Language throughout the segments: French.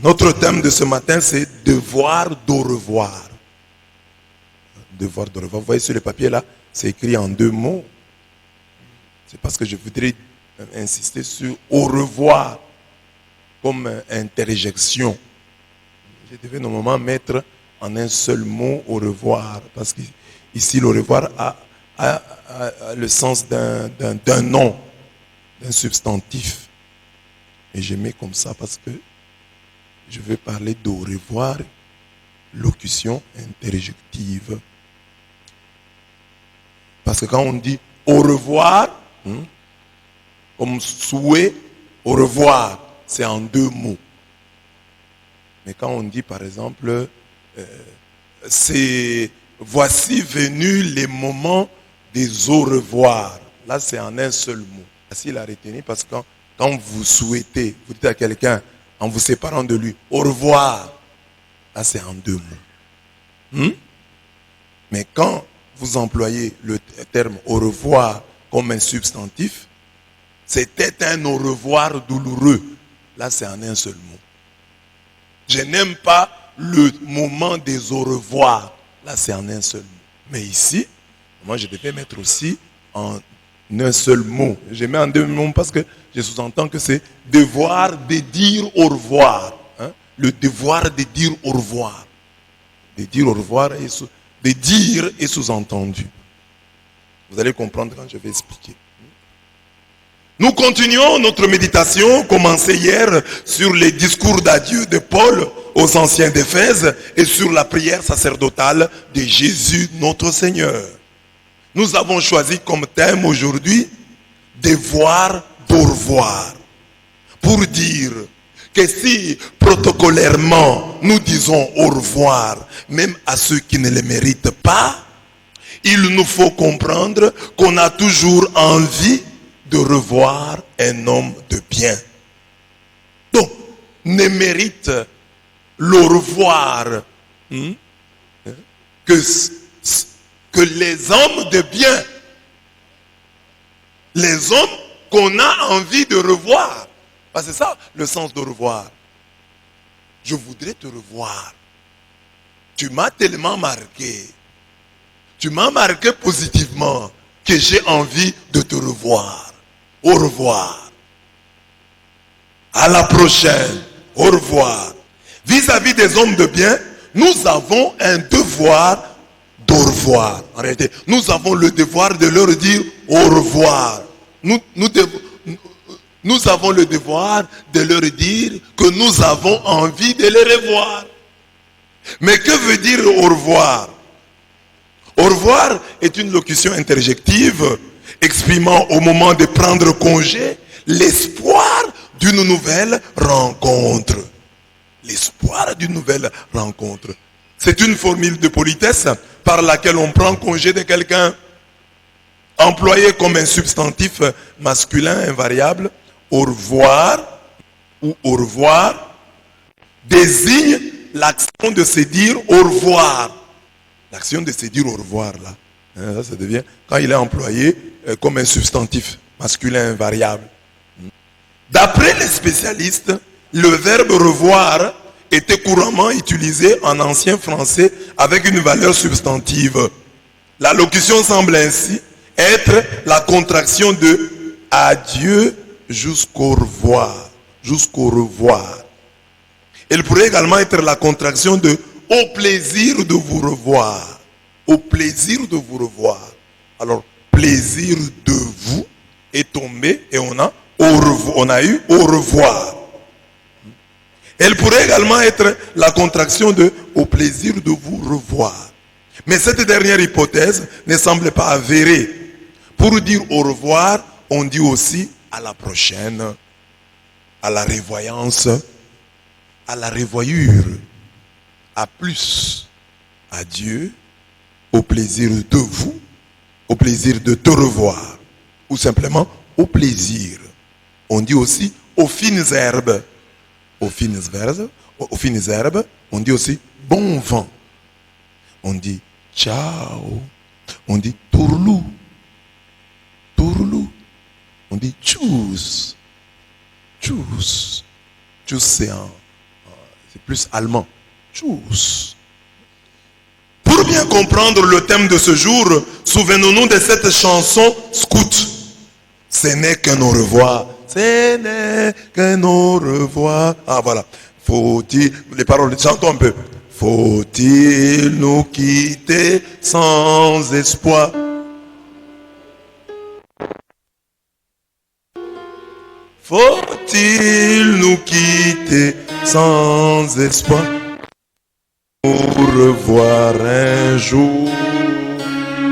Notre thème de ce matin, c'est devoir d'au revoir. Devoir d'au revoir. Vous voyez sur le papier là, c'est écrit en 2 mots. C'est parce que je voudrais insister sur au revoir comme interjection. Je devais normalement mettre en un seul mot au revoir. Parce qu'ici, le revoir a le sens d'un nom, d'un substantif. Et je mets comme ça parce que je veux parler d'au revoir, locution interjective. Parce que quand on dit au revoir, comme souhait, au revoir, c'est en 2 mots. Mais quand on dit par exemple, voici venus les moments des au revoir, là c'est en un seul mot. Facile à retenir parce que quand vous souhaitez, vous dites à quelqu'un, en vous séparant de lui, au revoir, là c'est en 2 mots. Mais quand vous employez le terme au revoir comme un substantif, c'était un au revoir douloureux. Là c'est en un seul mot. Je n'aime pas le moment des au revoir. Là c'est en un seul mot. Mais ici, moi je devais mettre aussi en un seul mot. Je mets en 2 mots parce que je sous-entends que c'est devoir de dire au revoir. Le devoir de dire au revoir. De dire au revoir et de dire est sous-entendu. Vous allez comprendre quand je vais expliquer. Nous continuons notre méditation commencée hier sur les discours d'adieu de Paul aux anciens d'Éphèse et sur la prière sacerdotale de Jésus notre Seigneur. Nous avons choisi comme thème aujourd'hui devoir d'au revoir. Pour dire que si protocolairement nous disons au revoir même à ceux qui ne le méritent pas, il nous faut comprendre qu'on a toujours envie de revoir un homme de bien. Donc, ne mérite le revoir que les hommes de bien, les hommes qu'on a envie de revoir. Parce que c'est ça le sens de revoir. Je voudrais te revoir. Tu m'as tellement marqué. Tu m'as marqué positivement que j'ai envie de te revoir. Au revoir. À la prochaine. Au revoir. Vis-à-vis des hommes de bien, nous avons un devoir d'au revoir. En réalité, nous avons le devoir de leur dire au revoir. Nous avons le devoir de leur dire que nous avons envie de les revoir. Mais que veut dire au revoir? Au revoir est une locution interjective exprimant au moment de prendre congé l'espoir d'une nouvelle rencontre. L'espoir d'une nouvelle rencontre. C'est une formule de politesse par laquelle on prend congé de quelqu'un. Employé comme un substantif masculin invariable, au revoir ou au revoir désigne l'action de se dire au revoir. L'action de se dire au revoir là, ça devient quand il est employé comme un substantif masculin invariable. D'après les spécialistes, le verbe revoir était couramment utilisé en ancien français avec une valeur substantive. La locution semble ainsi être la contraction de adieu jusqu'au revoir. Jusqu'au revoir. Elle pourrait également être la contraction de au plaisir de vous revoir. Au plaisir de vous revoir. Alors, plaisir de vous est tombé et on a eu au revoir. Elle pourrait également être la contraction de au plaisir de vous revoir. Mais cette dernière hypothèse ne semble pas avérée. Pour dire au revoir, on dit aussi à la prochaine, à la revoyance, à la revoyure, à plus, adieu, au plaisir de vous, au plaisir de te revoir, ou simplement au plaisir. On dit aussi aux fines herbes, aux fines herbes, on dit aussi bon vent. On dit ciao, on dit tourlou, tourlou, on dit choose, choose, choose c'est C'est plus allemand. Tchuss. Pour bien comprendre le thème de ce jour, souvenons-nous de cette chanson scout. Ce n'est qu'un au revoir. Ce n'est qu'un au revoir. Ah voilà. Faut-il, les paroles, chantons un peu. Faut-il nous quitter sans espoir? Faut-il nous quitter sans espoir? Pour revoir un jour,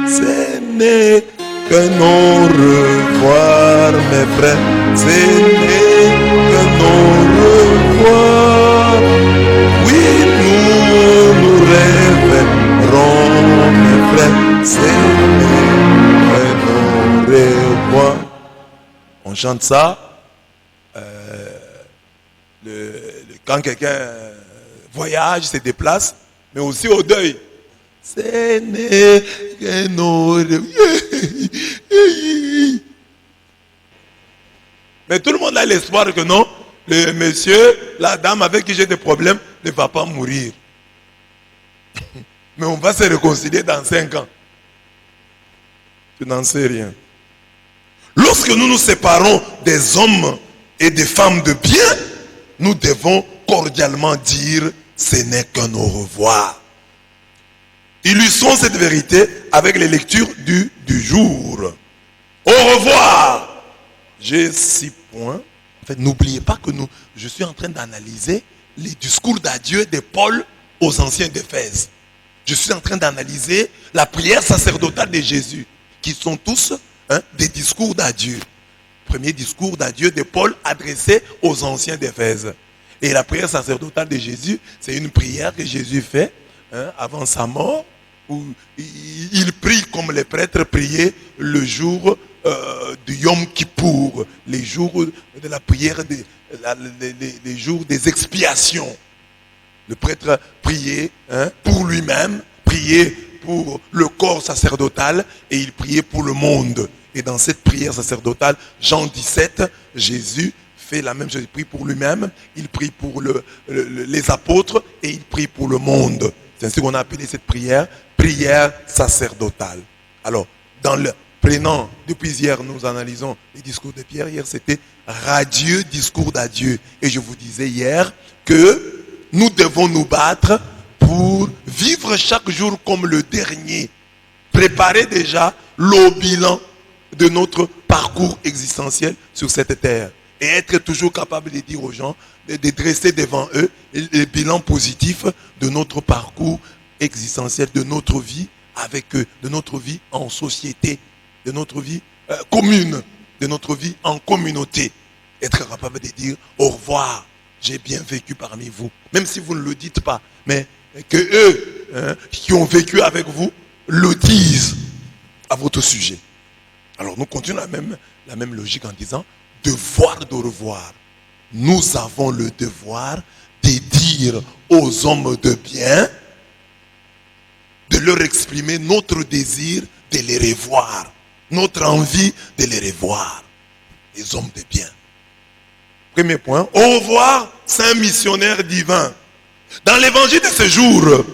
ce n'est qu'un au revoir, mes frères, ce n'est qu'un au revoir. Oui, nous reverrons, mes frères, ce n'est qu'un au revoir. On chante ça quand quelqu'un voyage, se déplace, mais aussi au deuil. Ce n'est qu'un au revoir. Mais tout le monde a l'espoir que non, le monsieur, la dame avec qui j'ai des problèmes ne va pas mourir. Mais on va se réconcilier dans 5 ans. Tu n'en sais rien. Lorsque nous nous séparons des hommes et des femmes de bien, nous devons cordialement dire ce n'est qu'un au revoir. Illustrons cette vérité avec les lectures du jour. Au revoir. J'ai 6 points. En fait, n'oubliez pas que je suis en train d'analyser les discours d'adieu de Paul aux anciens d'Éphèse. Je suis en train d'analyser la prière sacerdotale de Jésus, qui sont tous des discours d'adieu. Premier discours d'adieu de Paul adressé aux anciens d'Éphèse. Et la prière sacerdotale de Jésus, c'est une prière que Jésus fait avant sa mort, où il prie comme les prêtres priaient le jour du Yom Kippour, les jours de la prière, les jours des expiations. Le prêtre priait pour lui-même, priait pour le corps sacerdotal et il priait pour le monde. Et dans cette prière sacerdotale, Jean 17, Jésus fait la même chose. Il prie pour lui-même, il prie pour les apôtres et il prie pour le monde. C'est ainsi qu'on a appelé cette prière, prière sacerdotale. Alors, prenant, depuis hier, nous analysons les discours de Pierre. Hier, c'était radieux discours d'adieu. Et je vous disais hier que nous devons nous battre pour vivre chaque jour comme le dernier. Préparer déjà le bilan de notre parcours existentiel sur cette terre. Et être toujours capable de dire aux gens, de dresser devant eux le bilan positif de notre parcours existentiel, de notre vie avec eux, de notre vie en société, de notre vie commune, de notre vie en communauté. Être capable de dire au revoir, j'ai bien vécu parmi vous. Même si vous ne le dites pas, mais que eux qui ont vécu avec vous le disent à votre sujet. Alors nous continuons la même logique en disant devoir de revoir. Nous avons le devoir de dire aux hommes de bien, de leur exprimer notre désir de les revoir, notre envie de les revoir. Les hommes de bien. Premier point, au revoir, saint missionnaire divin. Dans l'évangile de ce jour,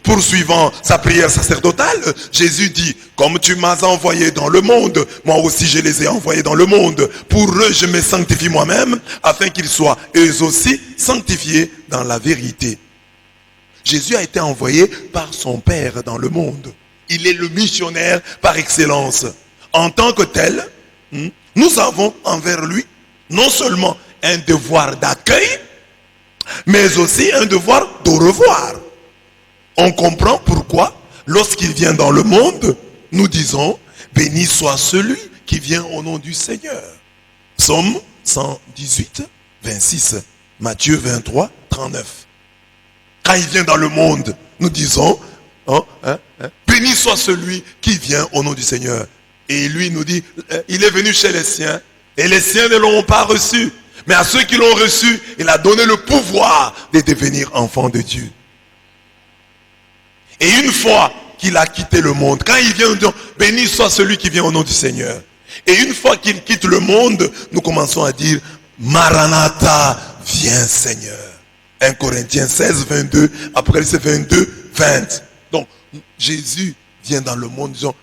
poursuivant sa prière sacerdotale, Jésus dit, comme tu m'as envoyé dans le monde, moi aussi je les ai envoyés dans le monde. Pour eux, je me sanctifie moi-même, afin qu'ils soient eux aussi sanctifiés dans la vérité. Jésus a été envoyé par son Père dans le monde. Il est le missionnaire par excellence. En tant que tel, nous avons envers lui non seulement un devoir d'accueil, mais aussi un devoir de revoir. On comprend pourquoi, lorsqu'il vient dans le monde, nous disons, béni soit celui qui vient au nom du Seigneur. Psaume 118, 26, Matthieu 23, 39. Quand il vient dans le monde, nous disons, béni soit celui qui vient au nom du Seigneur. Et lui nous dit, il est venu chez les siens, et les siens ne l'ont pas reçu. Mais à ceux qui l'ont reçu, il a donné le pouvoir de devenir enfants de Dieu. Et une fois qu'il a quitté le monde, quand il vient, nous disons, béni soit celui qui vient au nom du Seigneur. Et une fois qu'il quitte le monde, nous commençons à dire, Maranatha, viens Seigneur. 1 Corinthiens 16, 22, Apocalypse 22, 20. Donc, Jésus vient dans le monde disant,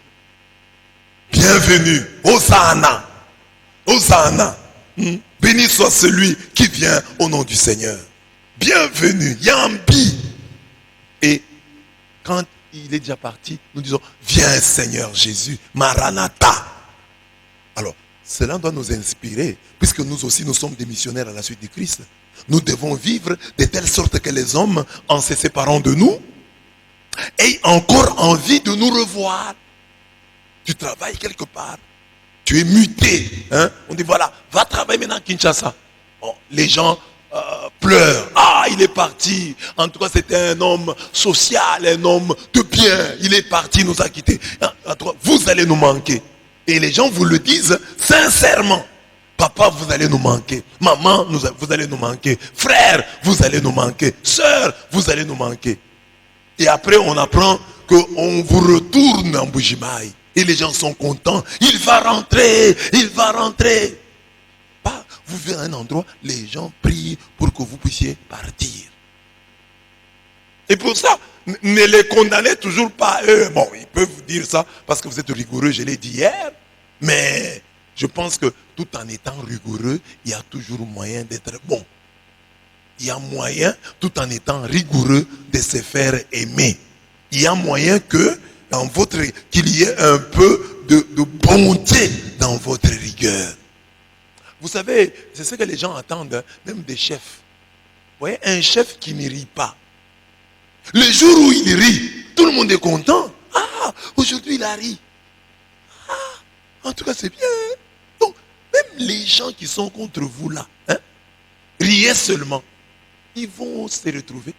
bienvenue, Hosanna, Hosanna. Béni soit celui qui vient au nom du Seigneur. Bienvenue, Yambi. Et quand il est déjà parti, nous disons, viens Seigneur Jésus, Maranatha. Alors, cela doit nous inspirer, puisque nous aussi, nous sommes des missionnaires à la suite du Christ. Nous devons vivre de telle sorte que les hommes, en se séparant de nous, aient encore envie de nous revoir. Tu travailles quelque part, tu es muté. Hein? On dit voilà, va travailler maintenant à Kinshasa. Bon, les gens pleurent. Ah, il est parti. En tout cas, c'était un homme social, un homme de bien. Il est parti, il nous a quittés. En tout cas, vous allez nous manquer. Et les gens vous le disent sincèrement. Papa, vous allez nous manquer. Maman, vous allez nous manquer. Frère, vous allez nous manquer. Sœur, vous allez nous manquer. Et après, on apprend qu'on vous retourne en Bujimaï. Et les gens sont contents. Il va rentrer. Il va rentrer. Pas, vous venez à un endroit, les gens prient pour que vous puissiez partir. Et pour ça, ne les condamnez toujours pas eux. Bon, ils peuvent vous dire ça parce que vous êtes rigoureux, je l'ai dit hier. Mais je pense que tout en étant rigoureux, il y a toujours moyen d'être bon. Il y a moyen, tout en étant rigoureux, de se faire aimer. Il y a moyen que qu'il y ait un peu de bonté dans votre rigueur. Vous savez, c'est ce que les gens attendent, même des chefs. Vous voyez, un chef qui ne rit pas. Le jour où il rit, tout le monde est content. Ah, aujourd'hui il a ri. Ah, en tout cas c'est bien. Donc, même les gens qui sont contre vous là, hein, riez seulement. Ils vont se retrouver.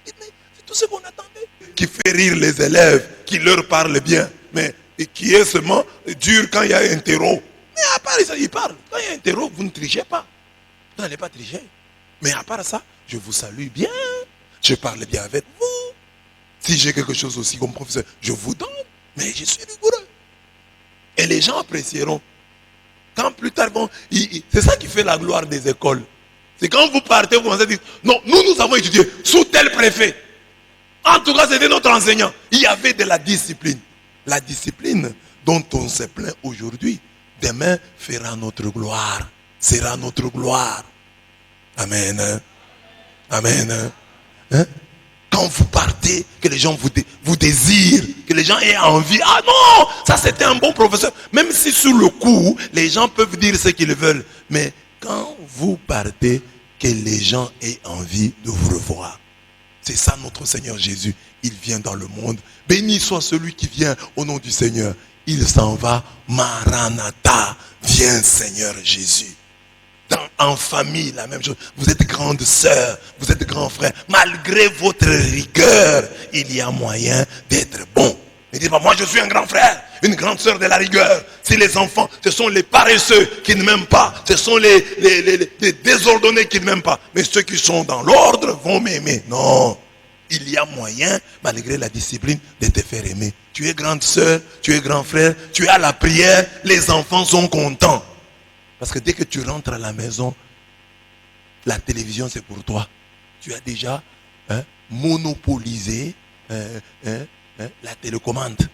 C'est tout ce qu'on attendait. Qui fait rire les élèves, qui leur parle bien, mais qui est seulement dur quand il y a un terreau. Mais à part ça, il parle. Quand il y a un terreau, vous ne trichez pas. Vous n'allez pas tricher. Mais à part ça, je vous salue bien. Je parle bien avec vous. Si j'ai quelque chose aussi comme professeur, je vous donne. Mais je suis rigoureux. Et les gens apprécieront. Quand plus tard, c'est ça qui fait la gloire des écoles. C'est quand vous partez, vous commencez à dire, non, nous avons étudié sous tel préfet. En tout cas, c'était notre enseignant. Il y avait de la discipline. La discipline dont on se plaint aujourd'hui, demain fera notre gloire. Sera notre gloire. Amen. Amen. Hein? Quand vous partez, que les gens vous désirent, que les gens aient envie. Ah non, ça c'était un bon professeur. Même si sur le coup, les gens peuvent dire ce qu'ils veulent. Mais quand vous partez, que les gens aient envie de vous revoir. C'est ça notre Seigneur Jésus. Il vient dans le monde. Béni soit celui qui vient au nom du Seigneur. Il s'en va. Maranatha. Viens Seigneur Jésus. En famille, la même chose. Vous êtes grande sœur, vous êtes grand frère. Malgré votre rigueur, il y a moyen d'être bon. Ne dites pas, moi je suis un grand frère, une grande sœur de la rigueur. Si les enfants, ce sont les paresseux qui ne m'aiment pas, ce sont les désordonnés qui ne m'aiment pas. Mais ceux qui sont dans l'ordre vont m'aimer. Non, il y a moyen, malgré la discipline, de te faire aimer. Tu es grande sœur, tu es grand frère, tu es à la prière, les enfants sont contents. Parce que dès que tu rentres à la maison, la télévision c'est pour toi. Tu as déjà monopolisé la télécommande.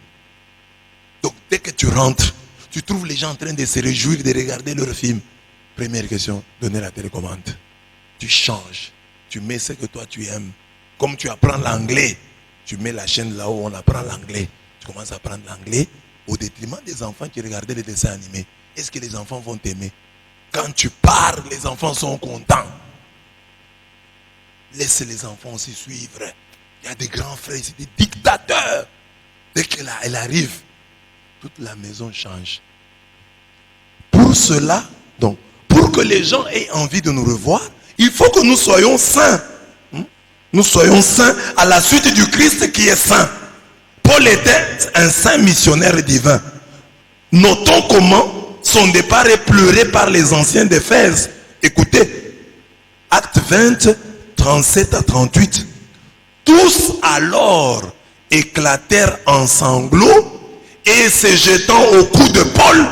Donc dès que tu rentres, tu trouves les gens en train de se réjouir de regarder leur film. Première question, donner la télécommande. Tu changes, tu mets ce que toi tu aimes. Comme tu apprends l'anglais, tu mets la chaîne là où on apprend l'anglais. Tu commences à apprendre l'anglais au détriment des enfants qui regardaient les dessins animés. Est-ce que les enfants vont t'aimer? Quand tu parles, les enfants sont contents. Laisse les enfants aussi suivre. Il y a des grands frères ici, des dictateurs. Dès qu'elle arrive, toute la maison change. Pour cela, donc, pour que les gens aient envie de nous revoir, il faut que nous soyons saints. Nous soyons saints à la suite du Christ qui est saint. Paul était un saint missionnaire divin. Notons comment son départ est pleuré par les anciens d'Éphèse. Écoutez, Actes 20, 37 à 38. Tous alors éclatèrent en sanglots et se jetant au cou de Paul.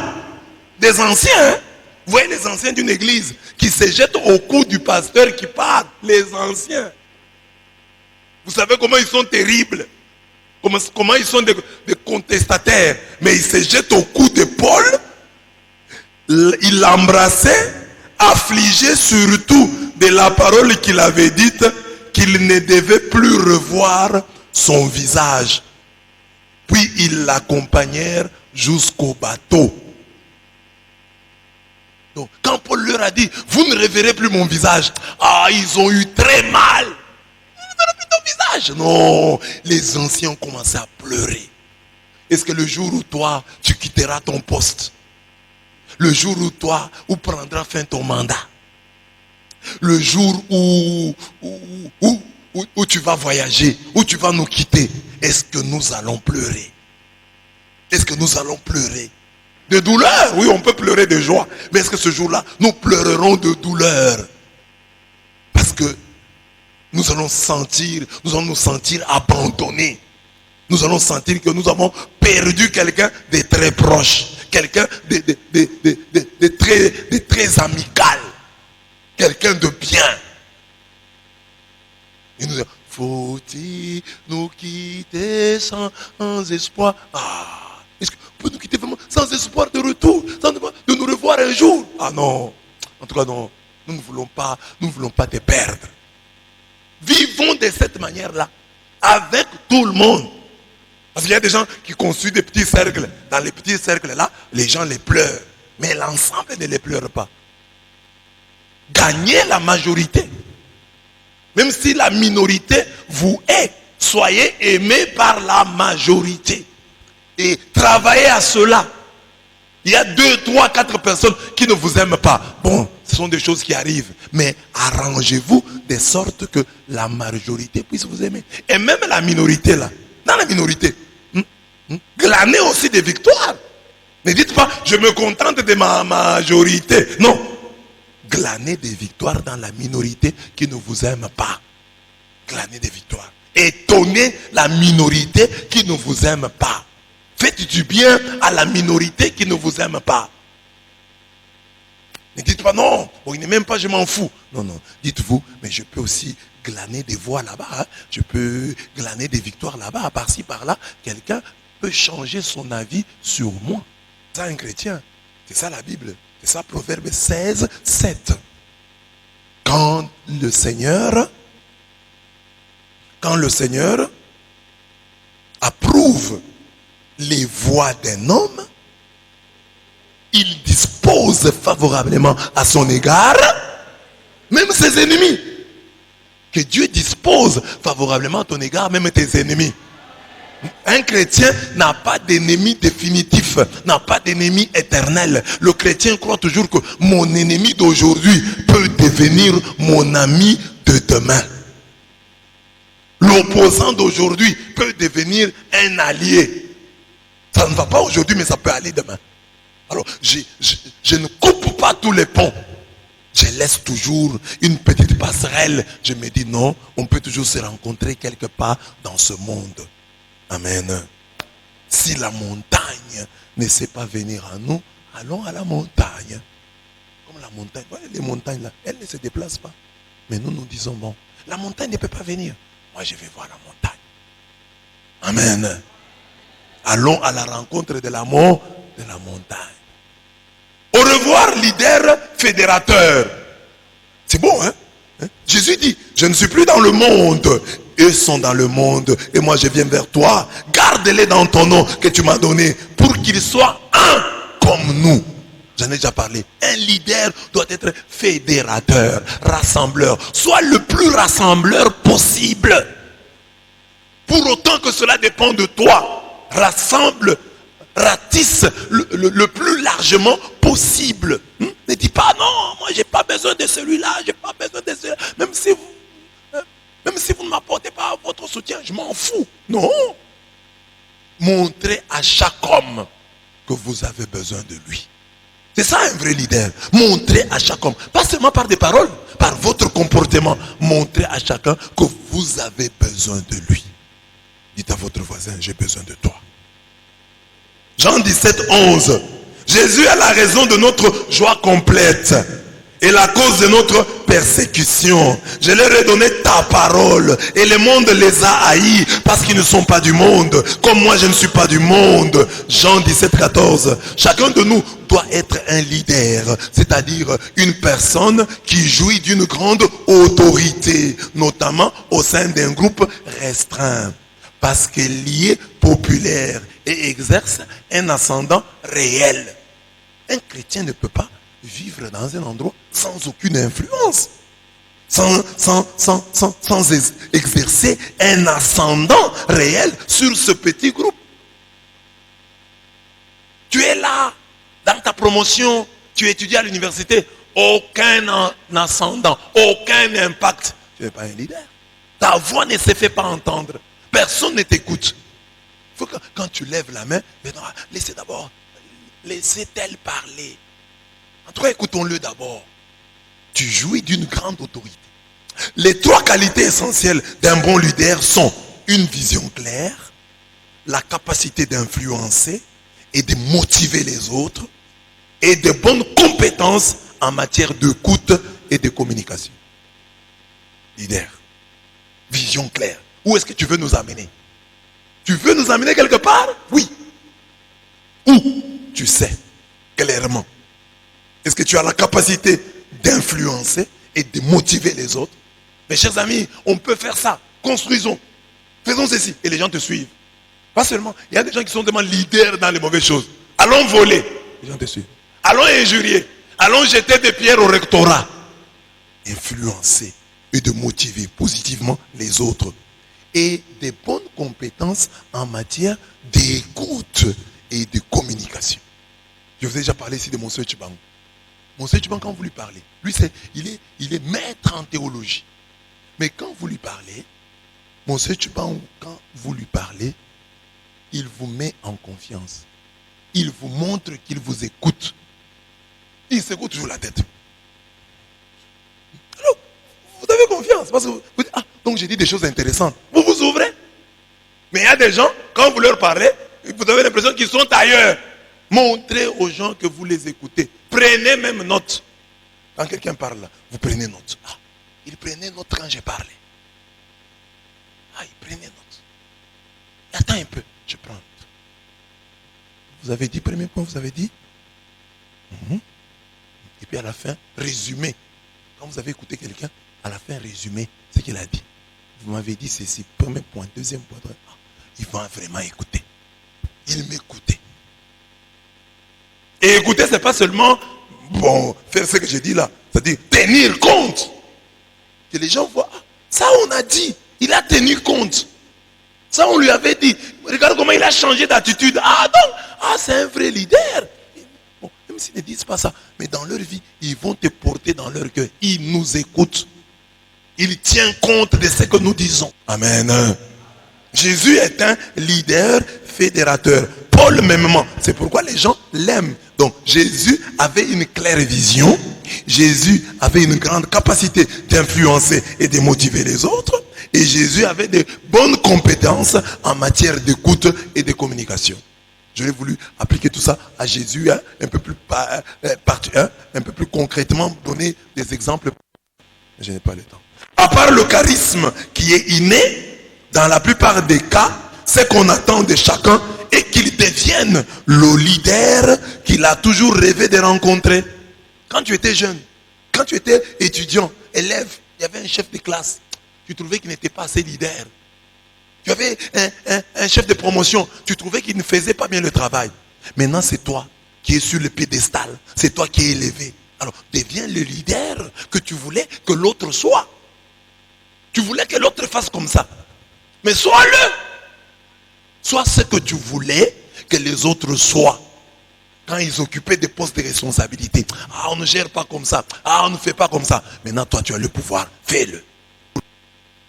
Des anciens, hein? Vous voyez les anciens d'une église qui se jettent au cou du pasteur qui parle. Les anciens. Vous savez comment ils sont terribles. Comment ils sont des contestataires. Mais ils se jettent au cou de Paul. Il l'embrassait, affligé surtout de la parole qu'il avait dite, qu'il ne devait plus revoir son visage. Puis ils l'accompagnèrent jusqu'au bateau. Donc, quand Paul leur a dit, vous ne reverrez plus mon visage. Ah, ils ont eu très mal. Vous ne verrez plus ton visage. Non, les anciens ont commencé à pleurer. Est-ce que le jour où toi, tu quitteras ton poste, le jour où prendra fin ton mandat, le jour où tu vas voyager, où tu vas nous quitter, est-ce que nous allons pleurer? Est-ce que nous allons pleurer? De douleur, oui, on peut pleurer de joie. Mais est-ce que ce jour-là, nous pleurerons de douleur? Parce que nous allons nous sentir abandonnés. Nous allons sentir que nous avons perdu quelqu'un de très proche. Quelqu'un de très amical. Quelqu'un de bien. Et nous disons, faut-il nous quitter sans espoir? Ah! Est-ce que vous pouvez nous quitter vraiment sans espoir de retour, sans espoir de nous revoir un jour? Ah non, en tout cas non, nous ne voulons pas te perdre. Vivons de cette manière-là, avec tout le monde. Parce qu'il y a des gens qui construisent des petits cercles. Dans les petits cercles-là, les gens les pleurent. Mais l'ensemble ne les pleure pas. Gagnez la majorité. Même si la minorité vous hait, soyez aimés par la majorité. Et travaillez à cela. Il y a 2, 3, 4 personnes qui ne vous aiment pas. Bon, ce sont des choses qui arrivent. Mais arrangez-vous de sorte que la majorité puisse vous aimer. Et même la minorité là. Dans la minorité. Glanez aussi des victoires. Ne dites pas, je me contente de ma majorité. Non. Glanez des victoires dans la minorité qui ne vous aime pas. Glanez des victoires. Étonnez la minorité qui ne vous aime pas. Faites du bien à la minorité qui ne vous aime pas. Ne dites pas non, il n'est même pas, je m'en fous. Non, non. Dites-vous, mais je peux aussi glaner des voix là-bas. Hein. Je peux glaner des victoires là-bas, par-ci, par-là. Quelqu'un peut changer son avis sur moi. C'est ça un chrétien. C'est ça la Bible. C'est ça Proverbe 16, 7. Quand le Seigneur approuve les voies d'un homme, il dispose favorablement à son égard, même ses ennemis. Que Dieu dispose favorablement à ton égard, même tes ennemis. Un chrétien n'a pas d'ennemi définitif, n'a pas d'ennemi éternel. Le chrétien croit toujours que mon ennemi d'aujourd'hui peut devenir mon ami de demain. L'opposant d'aujourd'hui peut devenir un allié. Ça ne va pas aujourd'hui, mais ça peut aller demain. Alors, je ne coupe pas tous les ponts. Je laisse toujours une petite passerelle. Je me dis non, on peut toujours se rencontrer quelque part dans ce monde. Amen. Si la montagne ne sait pas venir à nous, allons à la montagne. Comme la montagne, voyez les montagnes là, elles ne se déplacent pas. Mais nous disons bon, la montagne ne peut pas venir. Moi je vais voir la montagne. Amen. Allons à la rencontre de l'amour de la montagne. Au revoir, leader fédérateur. C'est bon, hein? Jésus dit, je ne suis plus dans le monde. Eux sont dans le monde. Et moi, je viens vers toi. Garde-les dans ton nom que tu m'as donné. Pour qu'ils soient un comme nous. J'en ai déjà parlé. Un leader doit être fédérateur, rassembleur. Sois le plus rassembleur possible. Pour autant que cela dépend de toi. Rassemble, ratisse le plus largement possible. Ne dis pas non, moi j'ai pas besoin de celui-là, j'ai pas besoin de celui-là. Même si vous ne m'apportez pas votre soutien, je m'en fous. Non. Montrez à chaque homme que vous avez besoin de lui. C'est ça un vrai leader. Montrez à chaque homme, pas seulement par des paroles, par votre comportement. Montrez à chacun que vous avez besoin de lui. Dites à votre voisin, j'ai besoin de toi. Jean 17, 11. Jésus est la raison de notre joie complète et la cause de notre persécution. Je leur ai donné ta parole et le monde les a haïs parce qu'ils ne sont pas du monde, comme moi je ne suis pas du monde. Jean 17, 14. Chacun de nous doit être un leader, c'est-à-dire une personne qui jouit d'une grande autorité, notamment au sein d'un groupe restreint, parce qu'elle y est populaire et exerce un ascendant réel. Un chrétien ne peut pas vivre dans un endroit sans aucune influence, sans exercer un ascendant réel sur ce petit groupe. Tu es là, dans ta promotion, tu étudies à l'université, aucun ascendant, aucun impact. Tu n'es pas un leader. Ta voix ne se fait pas entendre. Personne ne t'écoute. Il faut que quand tu lèves la main, laissez d'abord, laissez-elle parler. En tout cas, écoutons-le d'abord. Tu jouis d'une grande autorité. Les trois qualités essentielles d'un bon leader sont une vision claire, la capacité d'influencer et de motiver les autres, et de bonnes compétences en matière d'écoute et de communication. Leader, vision claire. Où est-ce que tu veux nous amener? Tu veux nous amener quelque part? Oui. Où? Tu sais clairement. Est-ce que tu as la capacité d'influencer et de motiver les autres? Mes chers amis, on peut faire ça. Construisons. Faisons ceci. Et les gens te suivent. Pas seulement. Il y a des gens qui sont tellement leaders dans les mauvaises choses. Allons voler. Les gens te suivent. Allons injurier. Allons jeter des pierres au rectorat. Influencer et de motiver positivement les autres. Et des bonnes compétences en matière d'écoute et de communication. Je vous ai déjà parlé ici de Monsieur Tchibang. Monsieur Tchibang, quand vous lui parlez, lui, il est maître en théologie. Mais quand vous lui parlez, Monsieur Tchibang, quand vous lui parlez, il vous met en confiance. Il vous montre qu'il vous écoute. Il s'écoute toujours la tête. Alors, vous avez confiance. Parce que vous dites, donc j'ai dit des choses intéressantes. Vous vous ouvrez. Mais il y a des gens, quand vous leur parlez, vous avez l'impression qu'ils sont ailleurs. Montrez aux gens que vous les écoutez. Prenez même note. Quand quelqu'un parle là, vous prenez note. Il prenait note quand j'ai parlé. Il prenait note. Attends un peu, je prends note. Vous avez dit, premier point, vous avez dit. Et puis à la fin, résumé. Quand vous avez écouté quelqu'un, à la fin, résumé ce qu'il a dit. Vous m'avez dit ceci, premier point, deuxième point. Il va vraiment écouter. Il m'écoutait. Et écouter, ce n'est pas seulement faire ce que je dis là. C'est-à-dire tenir compte. Que les gens voient. Ça, on a dit. Il a tenu compte. Ça, on lui avait dit. Regarde comment il a changé d'attitude. C'est un vrai leader. Bon, même s'ils ne disent pas ça. Mais dans leur vie, ils vont te porter dans leur cœur. Ils nous écoutent. Il tient compte de ce que nous disons. Amen. Jésus est un leader fédérateur. Paul mêmement. C'est pourquoi les gens l'aiment. Donc Jésus avait une claire vision. Jésus avait une grande capacité d'influencer et de motiver les autres. Et Jésus avait de bonnes compétences en matière d'écoute et de communication. J'aurais voulu appliquer tout ça à Jésus un peu plus concrètement, donner des exemples. Je n'ai pas le temps. À part le charisme qui est inné, dans la plupart des cas, c'est qu'on attend de chacun et qu'il devienne le leader qu'il a toujours rêvé de rencontrer. Quand tu étais jeune, quand tu étais étudiant, élève, il y avait un chef de classe. Tu trouvais qu'il n'était pas assez leader. Tu avais un chef de promotion. Tu trouvais qu'il ne faisait pas bien le travail. Maintenant, c'est toi qui es sur le piédestal. C'est toi qui es élevé. Alors, deviens le leader que tu voulais que l'autre soit. Tu voulais que l'autre fasse comme ça. Mais sois-le. Sois ce que tu voulais que les autres soient. Quand ils occupaient des postes de responsabilité. On ne gère pas comme ça. On ne fait pas comme ça. Maintenant, toi, tu as le pouvoir. Fais-le.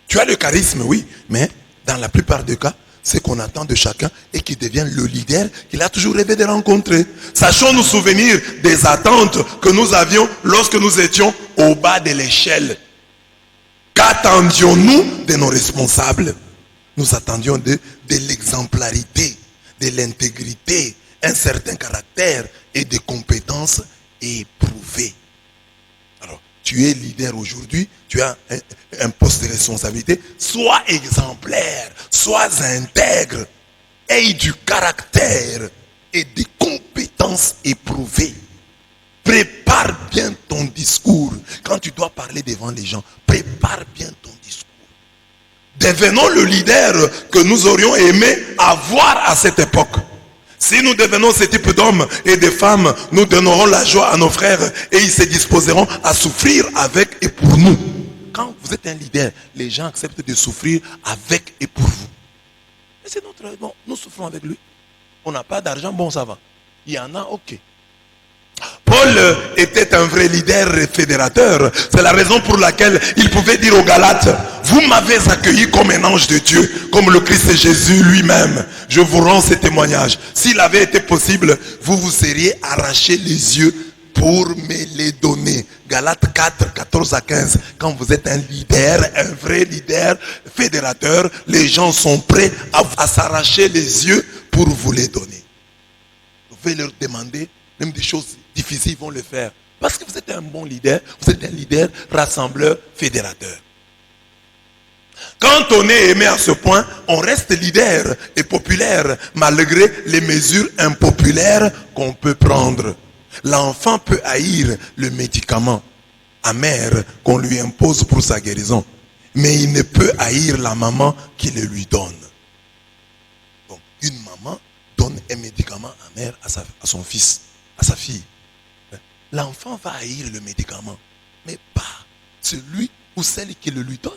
Tu as le charisme, oui. Mais dans la plupart des cas, c'est qu'on attend de chacun et qu'il devienne le leader qu'il a toujours rêvé de rencontrer. Sachons nous souvenir des attentes que nous avions lorsque nous étions au bas de l'échelle. Qu'attendions-nous de nos responsables? Nous attendions de l'exemplarité, de l'intégrité, un certain caractère et des compétences éprouvées. Alors, tu es leader aujourd'hui, tu as un poste de responsabilité, sois exemplaire, sois intègre, aie du caractère et des compétences éprouvées. Prépare bien ton discours. Quand tu dois parler devant les gens, prépare bien ton discours. Devenons le leader que nous aurions aimé avoir à cette époque. Si nous devenons ce type d'hommes et de femmes, nous donnerons la joie à nos frères et ils se disposeront à souffrir avec et pour nous. Quand vous êtes un leader, les gens acceptent de souffrir avec et pour vous. Et c'est notre... Bon, nous souffrons avec lui. On n'a pas d'argent, bon ça va. Il y en a, ok. Paul était un vrai leader et fédérateur. C'est la raison pour laquelle il pouvait dire aux Galates, vous m'avez accueilli comme un ange de Dieu, comme le Christ Jésus lui-même. Je vous rends ce témoignage. S'il avait été possible, vous vous seriez arraché les yeux pour me les donner. Galates 4, 14 à 15. Quand vous êtes un leader, un vrai leader fédérateur, les gens sont prêts à s'arracher les yeux pour vous les donner. Vous pouvez leur demander même des choses difficiles, ils vont le faire. Parce que vous êtes un bon leader, vous êtes un leader rassembleur, fédérateur. Quand on est aimé à ce point, on reste leader et populaire malgré les mesures impopulaires qu'on peut prendre. L'enfant peut haïr le médicament amer qu'on lui impose pour sa guérison, mais il ne peut haïr la maman qui le lui donne. Donc, une maman donne un médicament amer à son fils, à sa fille. L'enfant va haïr le médicament, mais pas celui ou celle qui le lui donne.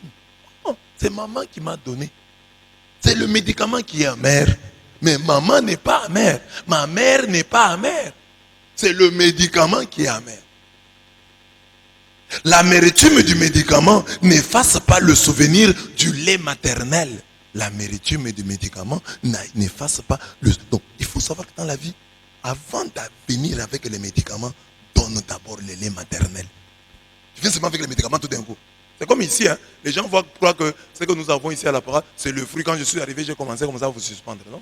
Non, c'est maman qui m'a donné. C'est le médicament qui est amer. Mais maman n'est pas amère. Ma mère n'est pas amère. C'est le médicament qui est amer. L'amertume du médicament n'efface pas le souvenir du lait maternel. L'amertume du médicament n'efface pas le... Donc, il faut savoir que dans la vie, avant de venir avec les médicaments, donne d'abord le lait maternel. Tu viens seulement avec les médicaments tout d'un coup. C'est comme ici, hein. Les gens croient que ce que nous avons ici à la parole, c'est le fruit. Quand je suis arrivé, j'ai commencé comme ça à vous suspendre. Non.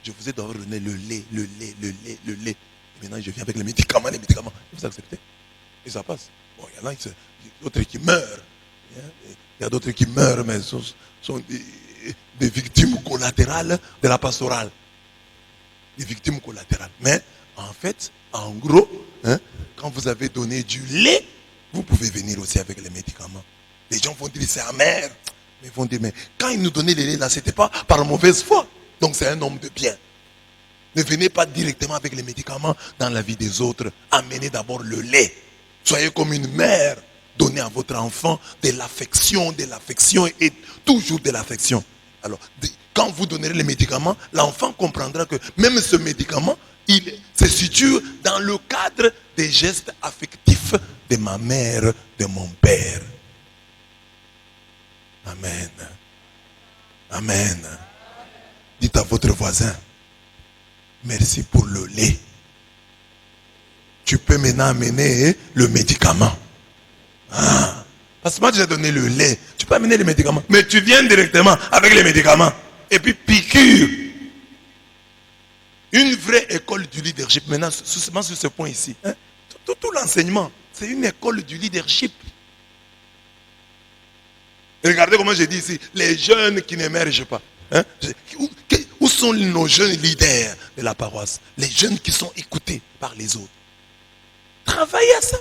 Je vous ai d'abord donné le lait. Et maintenant, je viens avec les médicaments. Vous acceptez? Et ça passe. Bon, il y en a d'autres qui meurent. Il y a d'autres qui meurent, mais sont des victimes collatérales de la pastorale. Des victimes collatérales. Mais, en fait, en gros, hein, quand vous avez donné du lait, vous pouvez venir aussi avec les médicaments. Les gens vont dire c'est amer. Mais ils vont dire, mais quand il nous donnait le lait là, ce n'était pas par mauvaise foi. Donc c'est un homme de bien. Ne venez pas directement avec les médicaments dans la vie des autres. Amenez d'abord le lait. Soyez comme une mère. Donnez à votre enfant de l'affection et toujours de l'affection. Alors, quand vous donnerez les médicaments, l'enfant comprendra que même ce médicament, il se situe dans le cadre des gestes affectifs de ma mère, de mon père. Amen. Amen. Dites à votre voisin, merci pour le lait. Tu peux maintenant amener le médicament. Ah, parce que moi j'ai donné le lait. Tu peux amener les médicaments. Mais tu viens directement avec les médicaments. Et puis piqûre. Une vraie école du leadership. Maintenant, seulement sur ce point ici. Hein, tout l'enseignement, c'est une école du leadership. Et regardez comment j'ai dit ici. Les jeunes qui n'émergent pas. Hein, où sont nos jeunes leaders de la paroisse? Les jeunes qui sont écoutés par les autres. Travaillez à ça.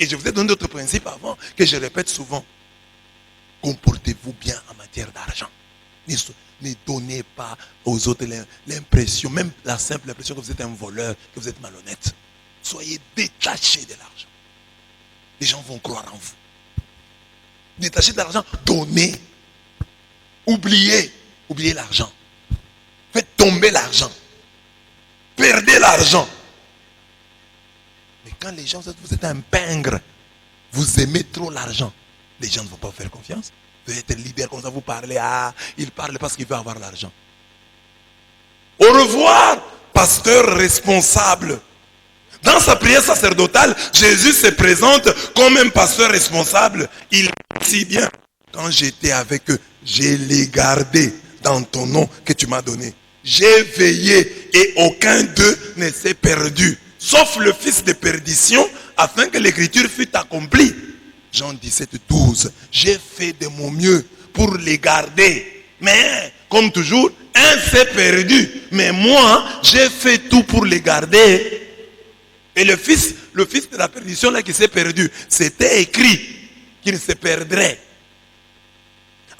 Et je vous ai donné d'autres principes avant que je répète souvent. Comportez-vous bien en matière d'argent. Ne donnez pas aux autres l'impression, même la simple impression que vous êtes un voleur, que vous êtes malhonnête. Soyez détachés de l'argent. Les gens vont croire en vous. Détachez de l'argent, donnez. Oubliez l'argent. Faites tomber l'argent. Perdez l'argent. Mais quand les gens, vous êtes un pingre, vous aimez trop l'argent, les gens ne vont pas vous faire confiance. Vous êtes leader comme ça, vous parlez, il parle parce qu'il veut avoir l'argent. Au revoir, pasteur responsable. Dans sa prière sacerdotale, Jésus se présente comme un pasteur responsable. Il dit si bien, quand j'étais avec eux, je les gardais dans ton nom que tu m'as donné. J'ai veillé et aucun d'eux ne s'est perdu, sauf le fils de perdition, afin que l'écriture fût accomplie. Jean 17, 12. J'ai fait de mon mieux pour les garder. Mais, comme toujours, un s'est perdu. Mais moi, j'ai fait tout pour les garder. Et le fils de la perdition là qui s'est perdu, c'était écrit qu'il se perdrait.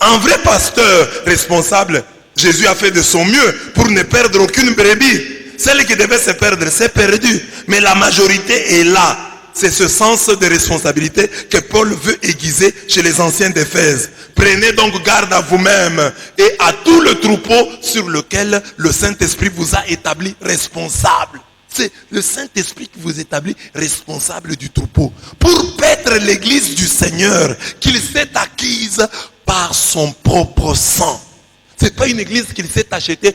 Un vrai pasteur responsable, Jésus a fait de son mieux pour ne perdre aucune brebis. Celle qui devait se perdre s'est perdue. Mais la majorité est là. C'est ce sens de responsabilité que Paul veut aiguiser chez les anciens d'Éphèse. Prenez donc garde à vous-même et à tout le troupeau sur lequel le Saint-Esprit vous a établi responsable. C'est le Saint-Esprit qui vous établit responsable du troupeau. Pour paître l'église du Seigneur qu'il s'est acquise par son propre sang. Ce n'est pas une église qu'il s'est achetée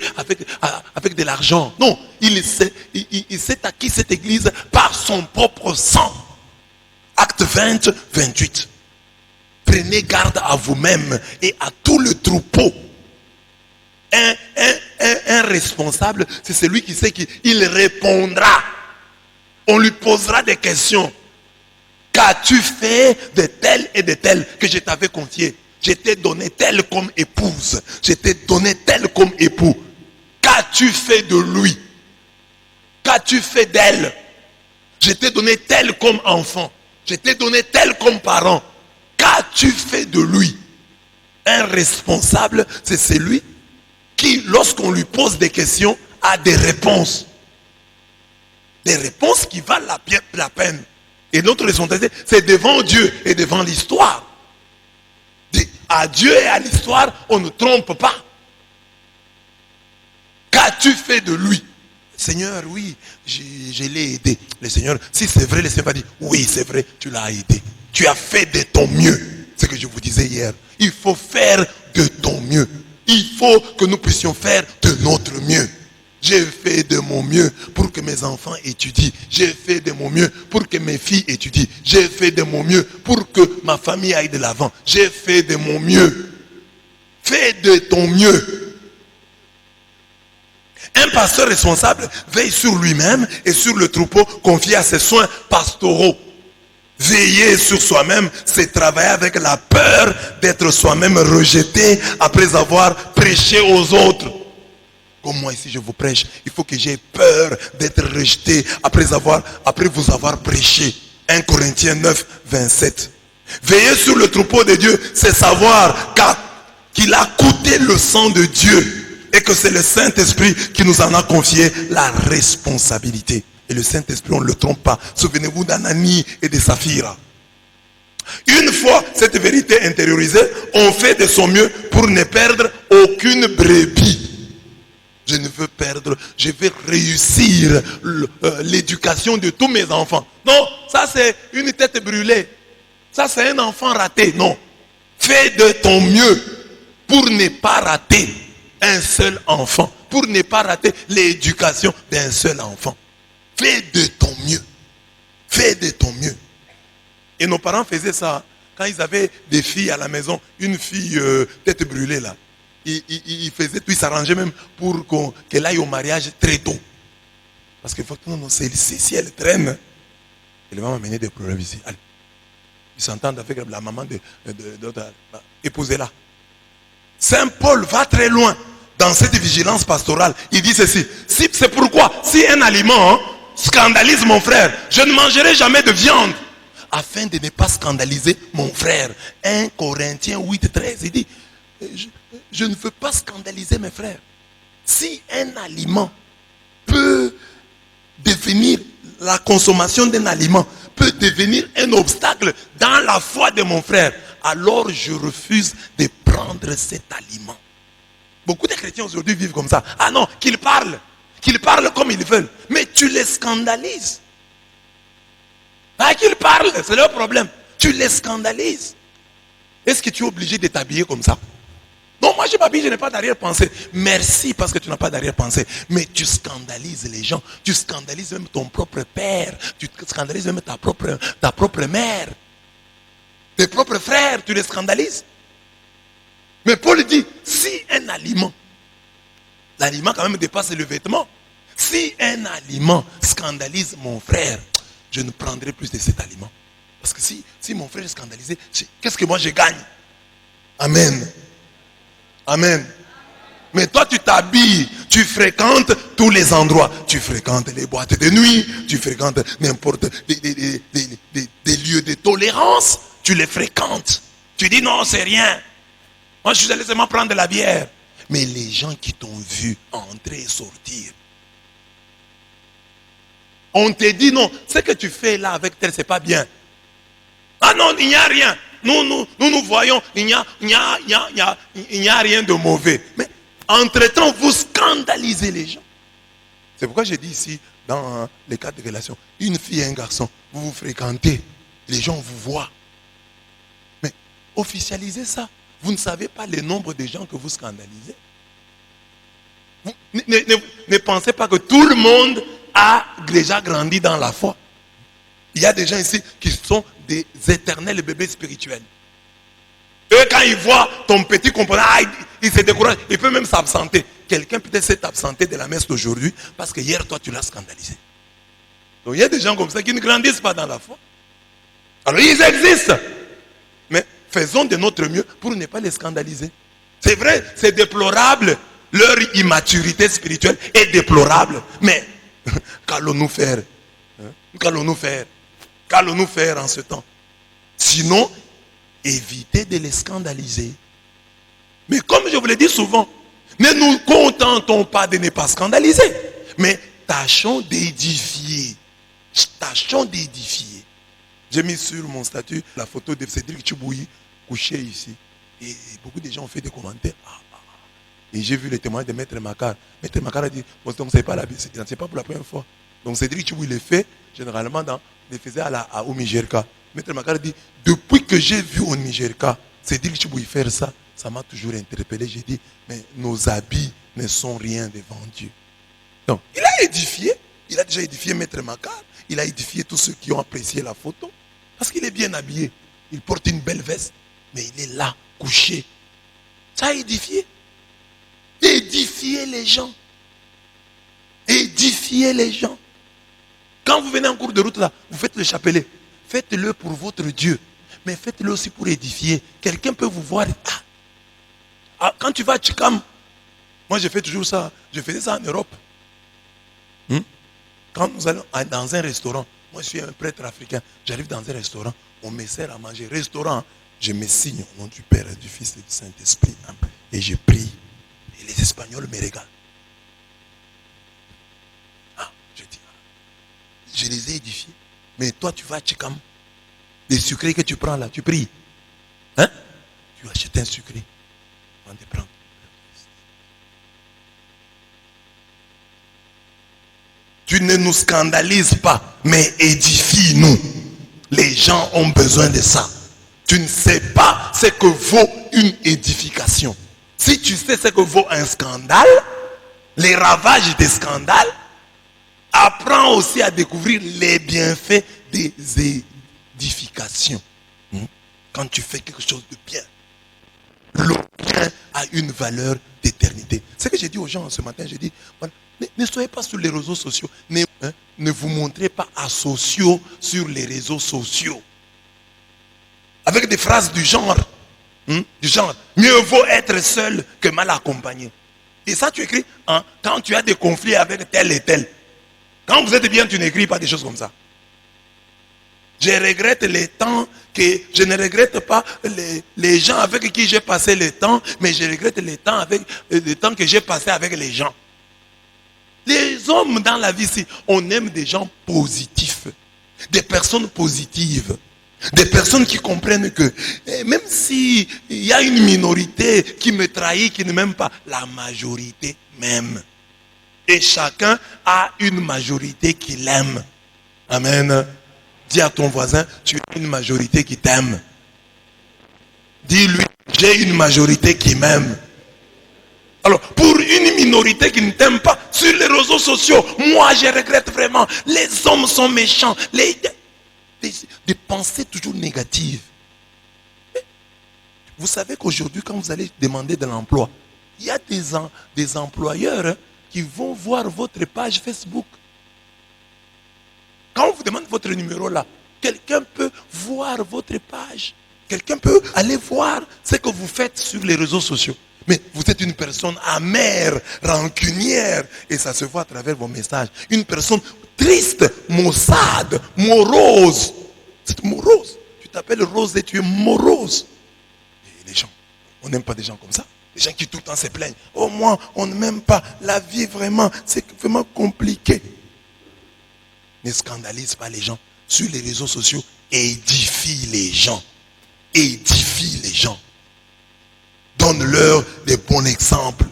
avec de l'argent. Non, il s'est acquis cette église par son propre sang. Acte 20, 28. Prenez garde à vous-même et à tout le troupeau. Un responsable, c'est celui qui sait qu'il répondra. On lui posera des questions. Qu'as-tu fait de tel et de tel que je t'avais confié? Je t'ai donné tel comme épouse. Je t'ai donné tel comme époux. Qu'as-tu fait de lui? Qu'as-tu fait d'elle? Je t'ai donné tel comme enfant. Je t'ai donné tel comme parent. Qu'as-tu fait de lui? Un responsable, c'est celui qui, lorsqu'on lui pose des questions, a des réponses. Des réponses qui valent la peine. Et notre responsabilité, c'est devant Dieu et devant l'histoire. À Dieu et à l'histoire, on ne trompe pas. Qu'as-tu fait de lui? Seigneur, oui, je l'ai aidé. Le Seigneur, si c'est vrai, le Seigneur va dire, oui, c'est vrai, tu l'as aidé. Tu as fait de ton mieux. C'est ce que je vous disais hier. Il faut faire de ton mieux. Il faut que nous puissions faire de notre mieux. J'ai fait de mon mieux pour que mes enfants étudient. J'ai fait de mon mieux pour que mes filles étudient. J'ai fait de mon mieux pour que ma famille aille de l'avant. J'ai fait de mon mieux. Fais de ton mieux. Un pasteur responsable veille sur lui-même et sur le troupeau confié à ses soins pastoraux. Veiller sur soi-même, c'est travailler avec la peur d'être soi-même rejeté après avoir prêché aux autres. Comme moi ici je vous prêche, il faut que j'ai peur d'être rejeté après vous avoir prêché. 1 Corinthiens 9, 27. Veiller sur le troupeau de Dieu, c'est savoir qu'il a coûté le sang de Dieu et que c'est le Saint-Esprit qui nous en a confié la responsabilité. Et le Saint-Esprit, on ne le trompe pas. Souvenez-vous d'Ananie et de Saphira. Une fois cette vérité intériorisée, on fait de son mieux pour ne perdre aucune brebis. Je ne veux perdre, je vais réussir l'éducation de tous mes enfants. Non, ça c'est une tête brûlée. Ça c'est un enfant raté. Non. Fais de ton mieux pour ne pas rater un seul enfant. Pour ne pas rater l'éducation d'un seul enfant. Fais de ton mieux. Fais de ton mieux. Et nos parents faisaient ça quand ils avaient des filles à la maison. Une fille tête brûlée là. Ils faisaient tout, ils s'arrangeaient même pour qu'elle aille au mariage très tôt. Parce que si elle traîne, elle va m'amener des problèmes ici. Allez. Ils s'entendent avec la maman de épousez-la. Saint Paul va très loin dans cette vigilance pastorale. Il dit ceci. C'est pourquoi, si un aliment scandalise mon frère, je ne mangerai jamais de viande. Afin de ne pas scandaliser mon frère. 1 Corinthiens 8, 13, il dit, je ne veux pas scandaliser mes frères. Si un aliment peut devenir, la consommation d'un aliment peut devenir un obstacle dans la foi de mon frère, alors je refuse de prendre cet aliment. Beaucoup de chrétiens aujourd'hui vivent comme ça. Ah non, qu'ils parlent comme ils veulent, mais tu les scandalises. Ah, qu'ils parlent, c'est leur problème. Tu les scandalises. Est-ce que tu es obligé de t'habiller comme ça? Non, moi je m'habille, je n'ai pas d'arrière-pensée. Merci parce que tu n'as pas d'arrière-pensée. Mais tu scandalises les gens. Tu scandalises même ton propre père. Tu scandalises même ta propre mère. Tes propres frères, tu les scandalises. Mais Paul dit, si un aliment L'aliment quand même dépasse le vêtement. Si un aliment scandalise mon frère, je ne prendrai plus de cet aliment. Parce que si mon frère est scandalisé, qu'est-ce que moi je gagne? Amen. Amen. Mais toi tu t'habilles, tu fréquentes tous les endroits. Tu fréquentes les boîtes de nuit, tu fréquentes n'importe des lieux de tolérance. Tu les fréquentes. Tu dis non, c'est rien. Moi je suis allé seulement prendre de la bière. Mais les gens qui t'ont vu entrer et sortir, on te dit non, ce que tu fais là avec tel, c'est pas bien. Ah non, il n'y a rien. Nous voyons, il n'y a rien de mauvais. Mais entre-temps, vous scandalisez les gens. C'est pourquoi j'ai dit ici, dans les cas de relation, une fille et un garçon, vous vous fréquentez, les gens vous voient. Mais officialisez ça. Vous ne savez pas le nombre de gens que vous scandalisez. Vous, ne pensez pas que tout le monde a déjà grandi dans la foi. Il y a des gens ici qui sont des éternels bébés spirituels. Eux, quand ils voient ton petit compagnon, il se décourage. Il peut même s'absenter. Quelqu'un peut-être s'est absenté de la messe d'aujourd'hui parce que hier, toi, tu l'as scandalisé. Donc, il y a des gens comme ça qui ne grandissent pas dans la foi. Alors, ils existent. Mais faisons de notre mieux pour ne pas les scandaliser. C'est vrai, c'est déplorable. Leur immaturité spirituelle est déplorable. Mais, qu'allons-nous faire? Qu'allons-nous faire? Qu'allons-nous faire en ce temps? Sinon, évitez de les scandaliser. Mais comme je vous l'ai dit souvent, ne nous contentons pas de ne pas scandaliser. Mais tâchons d'édifier. Tâchons d'édifier. J'ai mis sur mon statut la photo de Cédric Tchibouyi couché ici. Et beaucoup de gens ont fait des commentaires. Et j'ai vu les témoignages de Maître Makar. Maître Makar a dit, bon, donc c'est pas pour la première fois. Donc Cédric Tchibouyi le fait généralement le faisait au Nigerka. Maître Makar a dit, depuis que j'ai vu au Nigerka Cédric Tchibouyi faire ça, ça m'a toujours interpellé. J'ai dit, mais nos habits ne sont rien devant Dieu. Donc, il a édifié. Il a déjà édifié Maître Makar. Il a édifié tous ceux qui ont apprécié la photo. Parce qu'il est bien habillé. Il porte une belle veste. Mais il est là, couché. Ça a édifié. Édifiez les gens. Édifiez les gens. Quand vous venez en cours de route là, vous faites le chapelet. Faites-le pour votre Dieu. Mais faites-le aussi pour édifier. Quelqu'un peut vous voir. Quand tu vas à Chikam, moi je fais toujours ça. Je faisais ça en Europe. Quand nous allons dans un restaurant, moi je suis un prêtre africain, j'arrive dans un restaurant, on me sert à manger. Restaurant, je me signe au nom du Père, du Fils et du Saint-Esprit. Et je prie. Et les Espagnols me regardent. Je dis, je les ai édifiés. Mais toi tu vas à Chikam, les sucrés que tu prends là, tu pries. Tu achètes un sucré avant de prendre. Tu ne nous scandalises pas, mais édifie-nous. Les gens ont besoin de ça. Tu ne sais pas ce que vaut une édification. Si tu sais ce que vaut un scandale, les ravages des scandales, apprends aussi à découvrir les bienfaits des édifications. Quand tu fais quelque chose de bien, le bien a une valeur d'éternité. C'est ce que j'ai dit aux gens ce matin. J'ai dit, voilà, ne soyez pas sur les réseaux sociaux. Ne vous montrez pas asociaux sur les réseaux sociaux. Avec des phrases du genre, mieux vaut être seul que mal accompagné. Et ça, tu écris quand tu as des conflits avec tel et tel. Quand vous êtes bien, tu n'écris pas des choses comme ça. Je regrette les temps je ne regrette pas les gens avec qui j'ai passé le temps, mais je regrette les temps que j'ai passé avec les gens. Les hommes dans la vie ici, on aime des gens positifs, des personnes positives, des personnes qui comprennent que même s'il y a une minorité qui me trahit, qui ne m'aime pas, la majorité m'aime. Et chacun a une majorité qui l'aime. Amen. Dis à ton voisin, tu as une majorité qui t'aime. Dis-lui, j'ai une majorité qui m'aime. Alors, pour une minorité qui ne t'aime pas, sur les réseaux sociaux, moi je regrette vraiment. Les hommes sont méchants. Des pensées toujours négatives. Vous savez qu'aujourd'hui, quand vous allez demander de l'emploi, Il y a des employeurs qui vont voir votre page Facebook. Quand on vous demande votre numéro là, quelqu'un peut voir votre page. Quelqu'un peut aller voir ce que vous faites sur les réseaux sociaux. Mais vous êtes une personne amère, rancunière, et ça se voit à travers vos messages. Une personne triste, maussade, morose. C'est morose. Tu t'appelles Rose et tu es morose. Et les gens, on n'aime pas des gens comme ça. Les gens qui tout le temps se plaignent. Oh moi, on ne m'aime pas. La vie vraiment, c'est vraiment compliqué. Ne scandalise pas les gens. Sur les réseaux sociaux, édifie les gens. Édifie les gens. Donne-leur des bons exemples.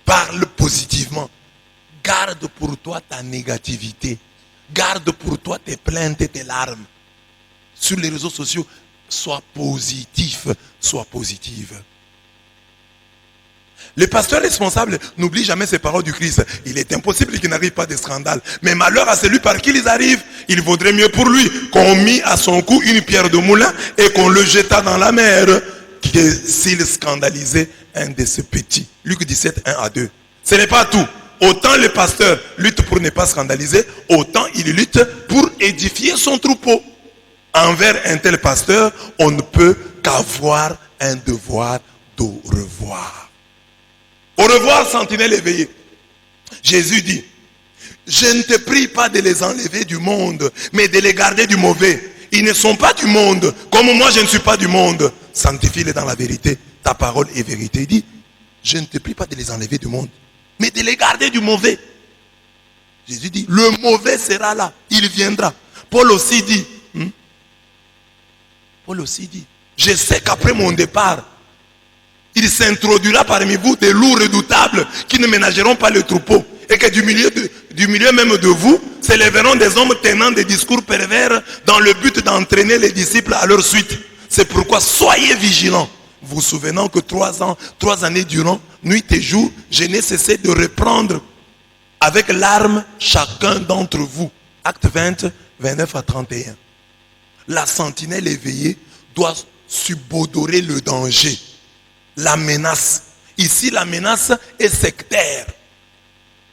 Parle positivement. Garde pour toi ta négativité. Garde pour toi tes plaintes et tes larmes. Sur les réseaux sociaux, sois positif, sois positive. Le pasteur responsable n'oublie jamais ces paroles du Christ. Il est impossible qu'il n'arrive pas de scandale. Mais malheur à celui par qui ils arrivent. Il vaudrait mieux pour lui qu'on mit à son cou une pierre de moulin et qu'on le jeta dans la mer que s'il scandalisait un de ses petits. Luc 17, 1 à 2. Ce n'est pas tout. Autant le pasteur lutte pour ne pas scandaliser, autant il lutte pour édifier son troupeau. Envers un tel pasteur, on ne peut qu'avoir un devoir d'au revoir. Au revoir, sentinelle éveillée. Jésus dit, je ne te prie pas de les enlever du monde, mais de les garder du mauvais. Ils ne sont pas du monde, comme moi je ne suis pas du monde. Sanctifie-les dans la vérité, ta parole est vérité. Il dit, je ne te prie pas de les enlever du monde, mais de les garder du mauvais. Jésus dit, le mauvais sera là, il viendra. Paul aussi dit, je sais qu'après mon départ, il s'introduira parmi vous des loups redoutables qui ne ménageront pas le troupeau. Et que du milieu même de vous, s'élèveront des hommes tenant des discours pervers dans le but d'entraîner les disciples à leur suite. C'est pourquoi soyez vigilants. Vous souvenant que 3 années durant, nuit et jour, je n'ai cessé de reprendre avec larmes chacun d'entre vous. Acte 20, 29 à 31. La sentinelle éveillée doit subodorer le danger. La menace. Ici, la menace est sectaire.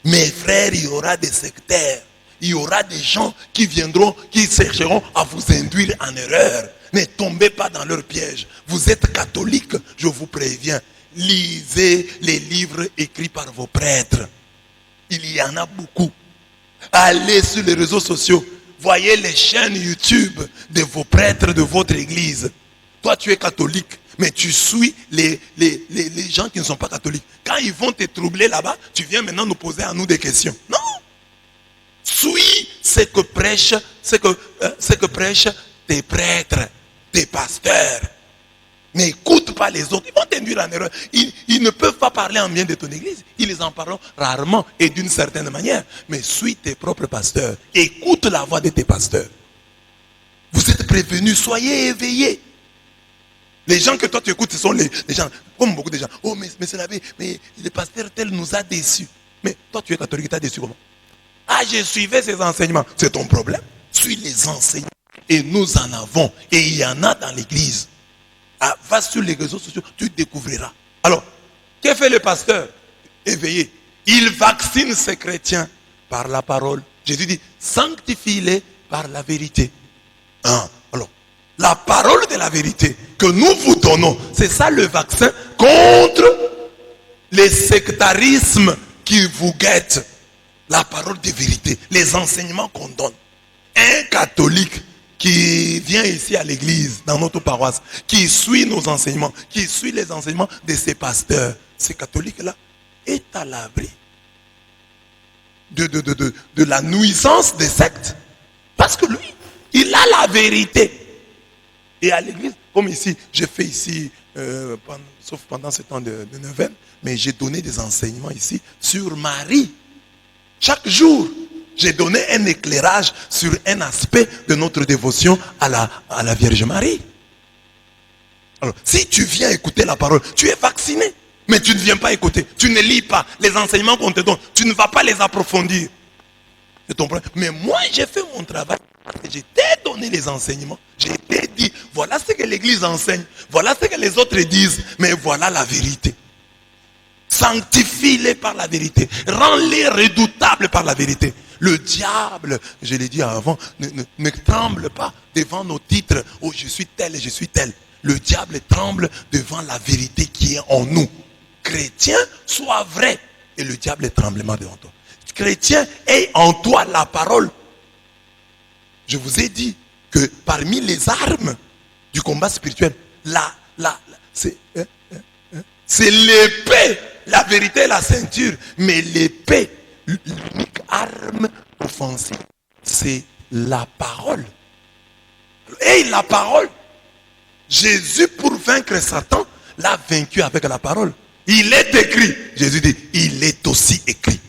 Mes frères, il y aura des sectaires. Il y aura des gens qui viendront, qui chercheront à vous induire en erreur. Ne tombez pas dans leur piège. Vous êtes catholique, je vous préviens. Lisez les livres écrits par vos prêtres. Il y en a beaucoup. Allez sur les réseaux sociaux. Voyez les chaînes YouTube de vos prêtres de votre église. Toi, tu es catholique. Mais tu suis les gens qui ne sont pas catholiques. Quand ils vont te troubler là-bas, tu viens maintenant nous poser à nous des questions. Non. Suis ce que prêchent tes prêtres, tes pasteurs. N'écoute pas les autres. Ils vont t'induire en erreur. Ils ne peuvent pas parler en bien de ton église. Ils en parleront rarement et d'une certaine manière. Mais suis tes propres pasteurs. Écoute la voix de tes pasteurs. Vous êtes prévenus. Soyez éveillés. Les gens que toi tu écoutes, ce sont les gens, comme beaucoup de gens. Oh, mais c'est la vie, mais le pasteur tel nous a déçus. Mais toi tu es catholique, tu as déçu comment? Ah, je suivais ses enseignements. C'est ton problème. Suis les enseignements. Et nous en avons. Et il y en a dans l'église. Ah, va sur les réseaux sociaux, tu découvriras. Alors, que fait le pasteur éveillé? Il vaccine ses chrétiens par la parole. Jésus dit, sanctifie-les par la vérité. Alors, la parole de la vérité que nous vous donnons, c'est ça le vaccin contre les sectarismes qui vous guettent. La parole de vérité, les enseignements qu'on donne. Un catholique qui vient ici à l'église, dans notre paroisse, qui suit nos enseignements, qui suit les enseignements de ses pasteurs, ces catholiques-là, est à l'abri de la nuisance des sectes. Parce que lui, il a la vérité. Et à l'église, comme ici, j'ai fait ici, sauf pendant ce temps de neuvaine, mais j'ai donné des enseignements ici sur Marie. Chaque jour, j'ai donné un éclairage sur un aspect de notre dévotion à la Vierge Marie. Alors, si tu viens écouter la parole, tu es vacciné. Mais tu ne viens pas écouter. Tu ne lis pas les enseignements qu'on te donne. Tu ne vas pas les approfondir. C'est ton problème. Mais moi, j'ai fait mon travail. Je t'ai donné les enseignements. Je t'ai dit, voilà ce que l'église enseigne. Voilà ce que les autres disent. Mais voilà la vérité. Sanctifie-les par la vérité. Rends-les redoutables par la vérité. Le diable, je l'ai dit avant, ne tremble pas devant nos titres. Oh, je suis tel et je suis tel. Le diable tremble devant la vérité qui est en nous. Chrétien, sois vrai. Et le diable est tremblement devant toi. Chrétien, aie en toi la parole. Je vous ai dit que parmi les armes du combat spirituel, c'est l'épée. La vérité est la ceinture. Mais l'épée, l'unique arme offensive, c'est la parole. Et la parole, Jésus, pour vaincre Satan, l'a vaincu avec la parole. Il est écrit. Jésus dit, il est aussi écrit.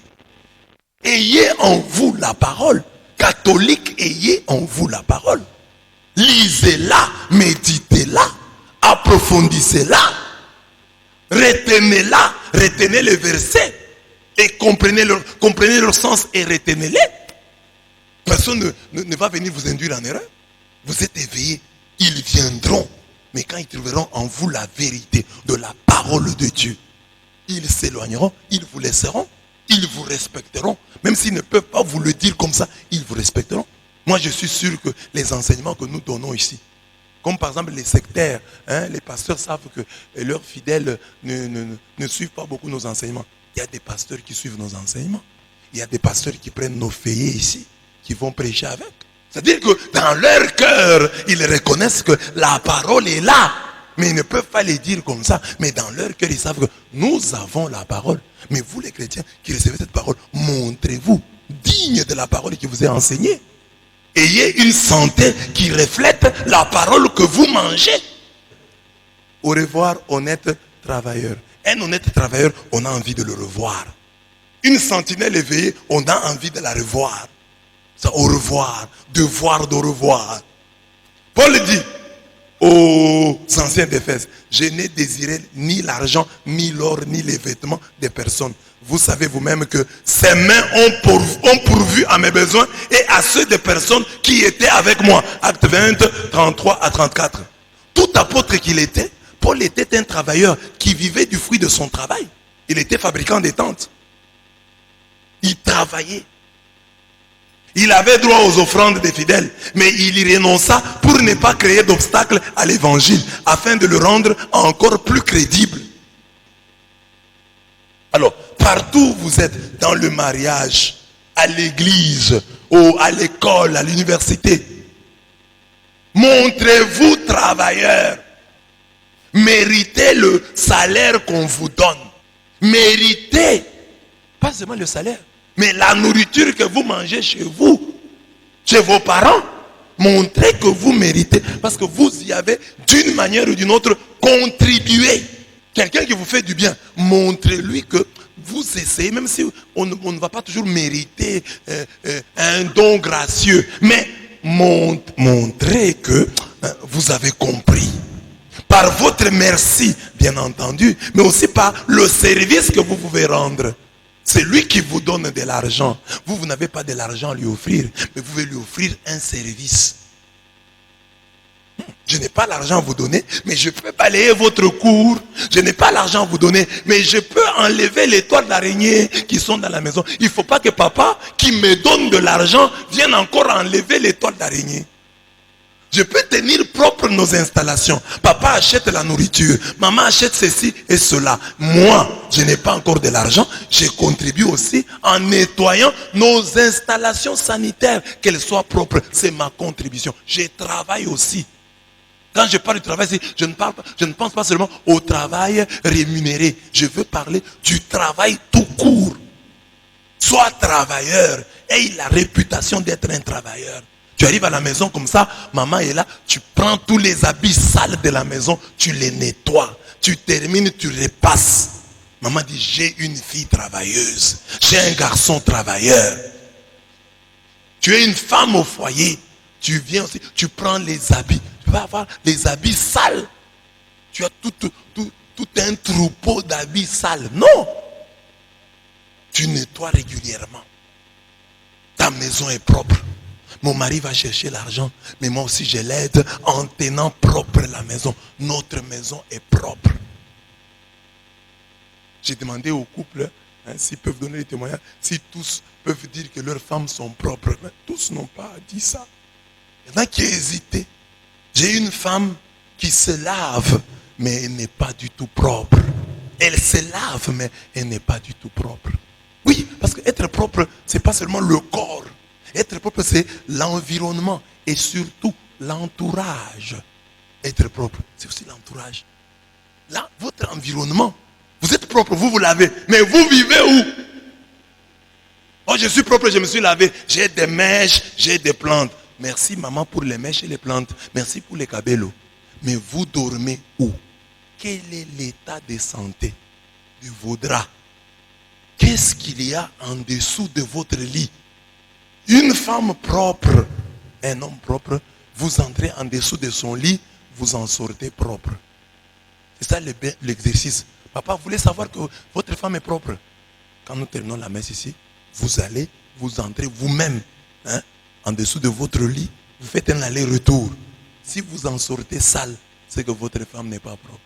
Ayez en vous la parole. Catholique, ayez en vous la parole. Lisez-la, méditez-la, approfondissez-la, retenez-la, retenez les versets et comprenez leur sens et retenez-les. Personne ne va venir vous induire en erreur. Vous êtes éveillés, ils viendront. Mais quand ils trouveront en vous la vérité de la parole de Dieu, ils s'éloigneront, ils vous laisseront, ils vous respecteront. Même s'ils ne peuvent pas vous le dire comme ça, ils vous respecteront. Moi, je suis sûr que les enseignements que nous donnons ici, comme par exemple les sectaires, les pasteurs savent que leurs fidèles ne suivent pas beaucoup nos enseignements. Il y a des pasteurs qui suivent nos enseignements. Il y a des pasteurs qui prennent nos feuillets ici, qui vont prêcher avec. C'est-à-dire que dans leur cœur, ils reconnaissent que la parole est là. Mais ils ne peuvent pas les dire comme ça. Mais dans leur cœur, ils savent que nous avons la parole. Mais vous les chrétiens qui recevez cette parole, montrez-vous digne de la parole qui vous est enseignée. Ayez une santé qui reflète la parole que vous mangez. Au revoir, honnête travailleur. Un honnête travailleur, on a envie de le revoir. Une sentinelle éveillée, on a envie de la revoir. Ça, au revoir, devoir de revoir. Paul dit aux anciens d'Éphèse, je n'ai désiré ni l'argent, ni l'or, ni les vêtements des personnes. Vous savez vous-même que ces mains ont pourvu à mes besoins et à ceux des personnes qui étaient avec moi. Acte 20, 33 à 34. Tout apôtre qu'il était, Paul était un travailleur qui vivait du fruit de son travail. Il était fabricant des tentes. Il travaillait. Il avait droit aux offrandes des fidèles, mais il y renonça pour ne pas créer d'obstacles à l'évangile, afin de le rendre encore plus crédible. Alors, partout où vous êtes, dans le mariage, à l'église, à l'école, à l'université, montrez-vous travailleurs. Méritez le salaire qu'on vous donne. Méritez, pas seulement le salaire, mais la nourriture que vous mangez chez vous, chez vos parents, montrez que vous méritez. Parce que vous y avez, d'une manière ou d'une autre, contribué. Quelqu'un qui vous fait du bien, montrez-lui que vous essayez, même si on ne va pas toujours mériter un don gracieux, mais montrez que vous avez compris. Par votre merci, bien entendu, mais aussi par le service que vous pouvez rendre. C'est lui qui vous donne de l'argent. Vous n'avez pas de l'argent à lui offrir, mais vous pouvez lui offrir un service. Je n'ai pas l'argent à vous donner, mais je peux balayer votre cour. Je n'ai pas l'argent à vous donner, mais je peux enlever les toiles d'araignée qui sont dans la maison. Il ne faut pas que papa, qui me donne de l'argent, vienne encore enlever les toiles d'araignée. Je peux tenir propre nos installations. Papa achète la nourriture. Maman achète ceci et cela. Moi, je n'ai pas encore de l'argent. Je contribue aussi en nettoyant nos installations sanitaires. Qu'elles soient propres. C'est ma contribution. Je travaille aussi. Quand je parle du travail, je ne pense pas seulement au travail rémunéré. Je veux parler du travail tout court. Sois travailleur. Aie la réputation d'être un travailleur. Tu arrives à la maison comme ça, maman est là, tu prends tous les habits sales de la maison, tu les nettoies, tu termines, tu repasses. Maman dit, j'ai une fille travailleuse, j'ai un garçon travailleur. Tu es une femme au foyer, tu viens aussi, tu prends les habits, tu vas avoir les habits sales. Tu as tout un troupeau d'habits sales. Non! Tu nettoies régulièrement. Ta maison est propre. Mon mari va chercher l'argent, mais moi aussi je l'aide en tenant propre la maison. Notre maison est propre. J'ai demandé au couple s'ils peuvent donner des témoignages, si tous peuvent dire que leurs femmes sont propres. Mais tous n'ont pas dit ça. Il y en a qui hésitaient. J'ai une femme qui se lave, mais elle n'est pas du tout propre. Elle se lave, mais elle n'est pas du tout propre. Oui, parce qu'être propre, ce n'est pas seulement le corps. Être propre, c'est l'environnement et surtout l'entourage. Être propre, c'est aussi l'entourage. Là, votre environnement, vous êtes propre, vous vous lavez, mais vous vivez où? Oh, je suis propre, je me suis lavé. J'ai des mèches, j'ai des plantes. Merci maman pour les mèches et les plantes. Merci pour les cabellos. Mais vous dormez où? Quel est l'état de santé de vos draps? Qu'est-ce qu'il y a en dessous de votre lit? Une femme propre, un homme propre, vous entrez en dessous de son lit, vous en sortez propre. C'est ça l'exercice. Papa, vous voulez savoir que votre femme est propre? Quand nous terminons la messe ici, vous allez, vous entrez vous-même en dessous de votre lit, vous faites un aller-retour. Si vous en sortez sale, c'est que votre femme n'est pas propre.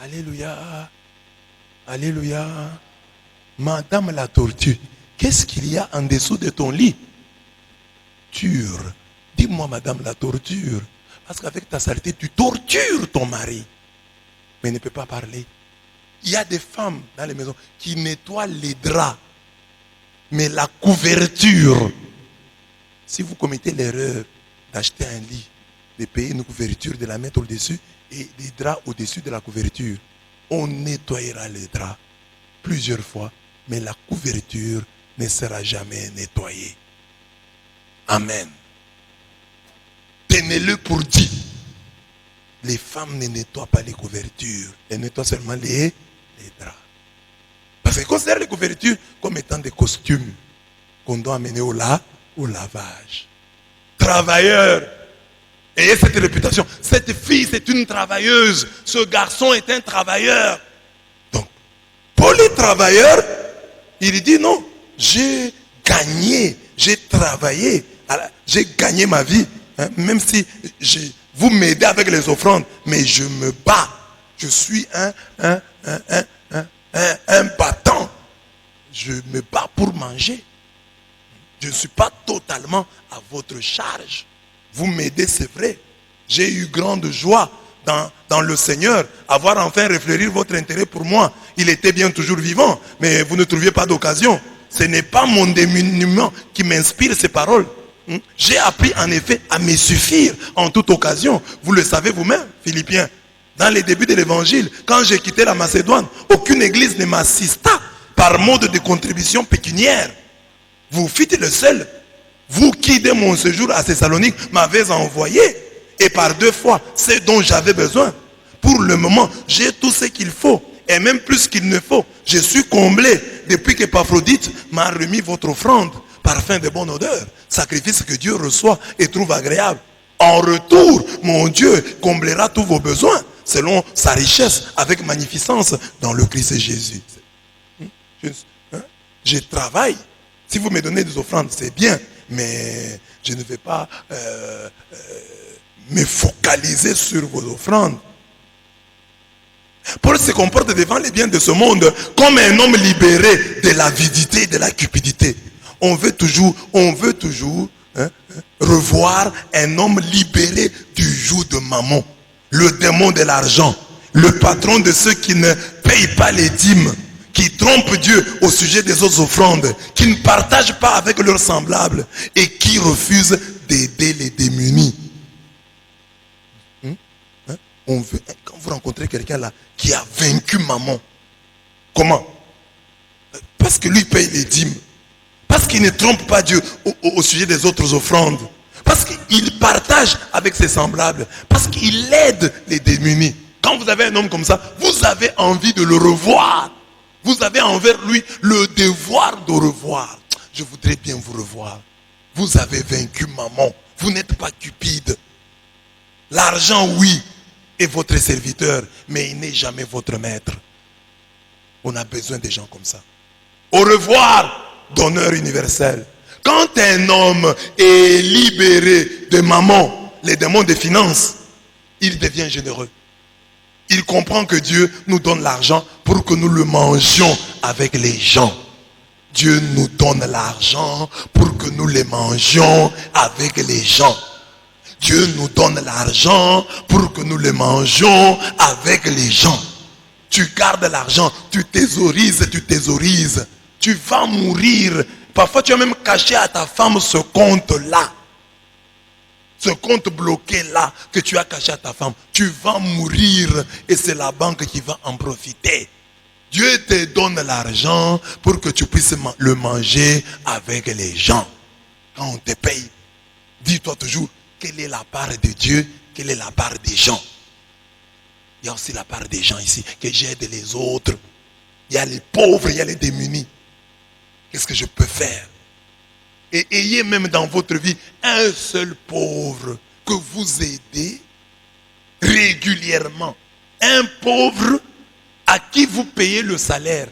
Alléluia. Alléluia. Madame la tortue, qu'est-ce qu'il y a en dessous de ton lit? Dis-moi, madame la torture. Parce qu'avec ta saleté, tu tortures ton mari. Mais il ne peut pas parler. Il y a des femmes dans les maisons qui nettoient les draps. Mais la couverture, si vous commettez l'erreur d'acheter un lit, de payer une couverture, de la mettre au-dessus et des draps au-dessus de la couverture, on nettoyera les draps plusieurs fois, mais la couverture ne sera jamais nettoyée. Amen. Tenez-le pour dit. Les femmes ne nettoient pas les couvertures, elles nettoient seulement les draps. Parce qu'elles considèrent les couvertures comme étant des costumes qu'on doit amener au lavage. Travailleur. Ayez cette réputation. Cette fille, c'est une travailleuse. Ce garçon est un travailleur. Donc, pour les travailleurs, il dit non, j'ai gagné, j'ai travaillé, j'ai gagné ma vie. Même si vous m'aidez avec les offrandes, mais je me bats. Je suis un battant. Je me bats pour manger. Je ne suis pas totalement à votre charge. Vous m'aidez, c'est vrai. J'ai eu grande joie dans le Seigneur, avoir enfin réfléchi votre intérêt pour moi. Il était bien toujours vivant, mais vous ne trouviez pas d'occasion. Ce n'est pas mon dénuement qui m'inspire ces paroles. J'ai appris en effet à me suffire en toute occasion. Vous le savez vous-même, Philippiens. Dans les débuts de l'évangile, quand j'ai quitté la Macédoine, aucune église ne m'assista par mode de contribution pécuniaire. Vous fûtes le seul. Vous qui, dès mon séjour à Thessalonique, m'avez envoyé. Et par 2 fois, ce dont j'avais besoin. Pour le moment, j'ai tout ce qu'il faut. Et même plus qu'il ne faut. Je suis comblé depuis que Épaphrodite m'a remis votre offrande. Parfum de bonne odeur. Sacrifice que Dieu reçoit et trouve agréable. En retour, mon Dieu comblera tous vos besoins. Selon sa richesse, avec magnificence dans le Christ Jésus. Je travaille. Si vous me donnez des offrandes, c'est bien. Mais je ne vais pas me focaliser sur vos offrandes. Paul se comporte devant les biens de ce monde comme un homme libéré de l'avidité et de la cupidité. On veut toujours revoir un homme libéré du joug de Mammon. Le démon de l'argent. Le patron de ceux qui ne payent pas les dîmes. Qui trompent Dieu au sujet des autres offrandes, qui ne partagent pas avec leurs semblables et qui refusent d'aider les démunis. On veut, quand vous rencontrez quelqu'un là qui a vaincu Mammon, comment? Parce que lui paye les dîmes, parce qu'il ne trompe pas Dieu au sujet des autres offrandes, parce qu'il partage avec ses semblables, parce qu'il aide les démunis. Quand vous avez un homme comme ça, vous avez envie de le revoir. Vous avez envers lui le devoir de revoir. Je voudrais bien vous revoir. Vous avez vaincu Mammon. Vous n'êtes pas cupide. L'argent, oui, est votre serviteur, mais il n'est jamais votre maître. On a besoin des gens comme ça. Au revoir, donneur universel. Quand un homme est libéré de Mammon, les démons des finances, il devient généreux. Il comprend que Dieu nous donne l'argent pour que nous le mangions avec les gens. Dieu nous donne l'argent pour que nous le mangions avec les gens. Dieu nous donne l'argent pour que nous le mangions avec les gens. Tu gardes l'argent, tu thésaurises. Tu vas mourir. Parfois tu as même caché à ta femme ce compte-là. Ce compte bloqué là que tu as caché à ta femme. Tu vas mourir et c'est la banque qui va en profiter. Dieu te donne l'argent pour que tu puisses le manger avec les gens. Quand on te paye, dis-toi toujours, quelle est la part de Dieu, quelle est la part des gens. Il y a aussi la part des gens ici, que j'aide les autres. Il y a les pauvres, il y a les démunis. Qu'est-ce que je peux faire? Et ayez même dans votre vie un seul pauvre que vous aidez régulièrement. Un pauvre à qui vous payez le salaire.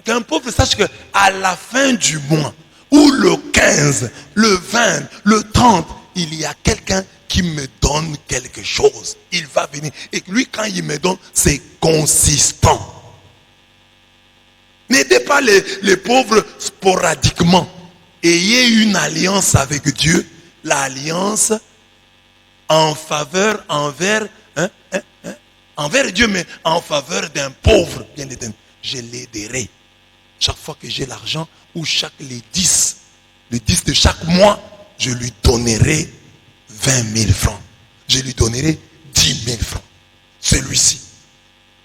Qu'un pauvre sache qu'à la fin du mois, ou le 15, le 20, le 30, il y a quelqu'un qui me donne quelque chose. Il va venir. Et lui, quand il me donne, c'est consistant. N'aidez pas les pauvres sporadiquement. Ayez une alliance avec Dieu. L'alliance en faveur, envers Dieu, mais en faveur d'un pauvre. Bien entendu, je l'aiderai. Chaque fois que j'ai l'argent, ou les 10 de chaque mois, je lui donnerai 20 000 francs. Je lui donnerai 10 000 francs. Celui-ci.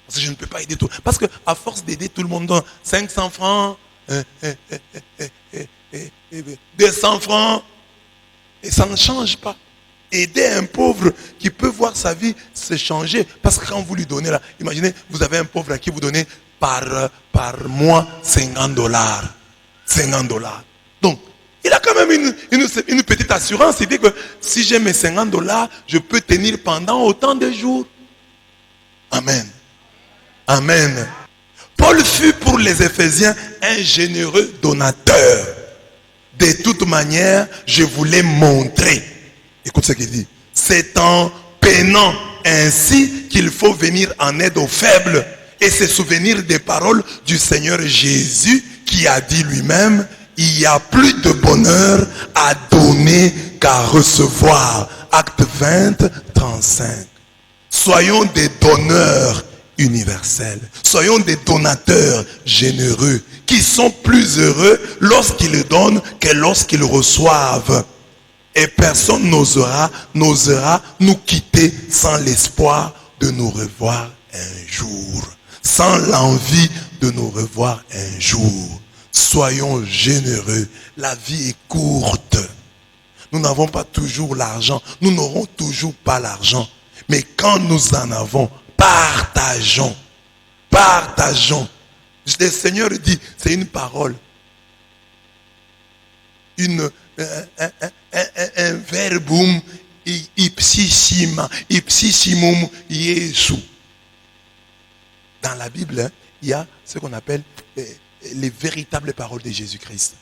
Parce que je ne peux pas aider tout. Parce qu'à force d'aider tout le monde, donne 500 francs, 200 francs, et ça ne change pas. Aider un pauvre qui peut voir sa vie se changer. Parce que quand vous lui donnez là, imaginez, vous avez un pauvre à qui vous donnez par mois 50 $. 50 $. Donc, il a quand même une petite assurance. Il dit que si j'ai mes 50 $, je peux tenir pendant autant de jours. Amen. Amen. Paul fut pour les Éphésiens un généreux donateur. De toute manière, je voulais montrer. Écoute ce qu'il dit. C'est en peinant ainsi qu'il faut venir en aide aux faibles et se souvenir des paroles du Seigneur Jésus qui a dit lui-même, il y a plus de bonheur à donner qu'à recevoir. Acte 20, 35. Soyons des donneurs universels. Soyons des donateurs généreux qui sont plus heureux lorsqu'ils donnent que lorsqu'ils reçoivent. Et personne n'osera nous quitter sans l'espoir de nous revoir un jour. Sans l'envie de nous revoir un jour. Soyons généreux. La vie est courte. Nous n'avons pas toujours l'argent. Nous n'aurons toujours pas l'argent. Mais quand nous en avons, partageons. Partageons. Le Seigneur dit, c'est une parole. Un verbum ipsissimum Jesu. Dans la Bible, il y a ce qu'on appelle les véritables paroles de Jésus-Christ.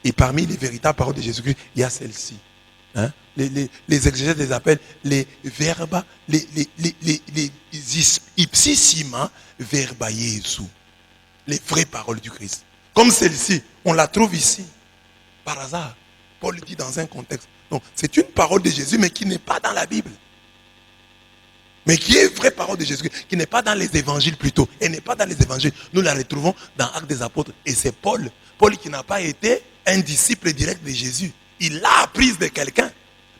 Et parmi les véritables paroles de Jésus-Christ, il y a celle-ci. Hein? Les exégètes les appellent les verbes, les ipsissima verba Jesu. Les vraies paroles du Christ. Comme celle-ci, on la trouve ici. Par hasard. Paul dit dans un contexte. Donc, c'est une parole de Jésus, mais qui n'est pas dans la Bible. Mais qui est vraie parole de Jésus, qui n'est pas dans les évangiles plutôt. Elle n'est pas dans les évangiles. Nous la retrouvons dans Actes des Apôtres. Et c'est Paul. Paul qui n'a pas été un disciple direct de Jésus. Il l'a apprise de quelqu'un.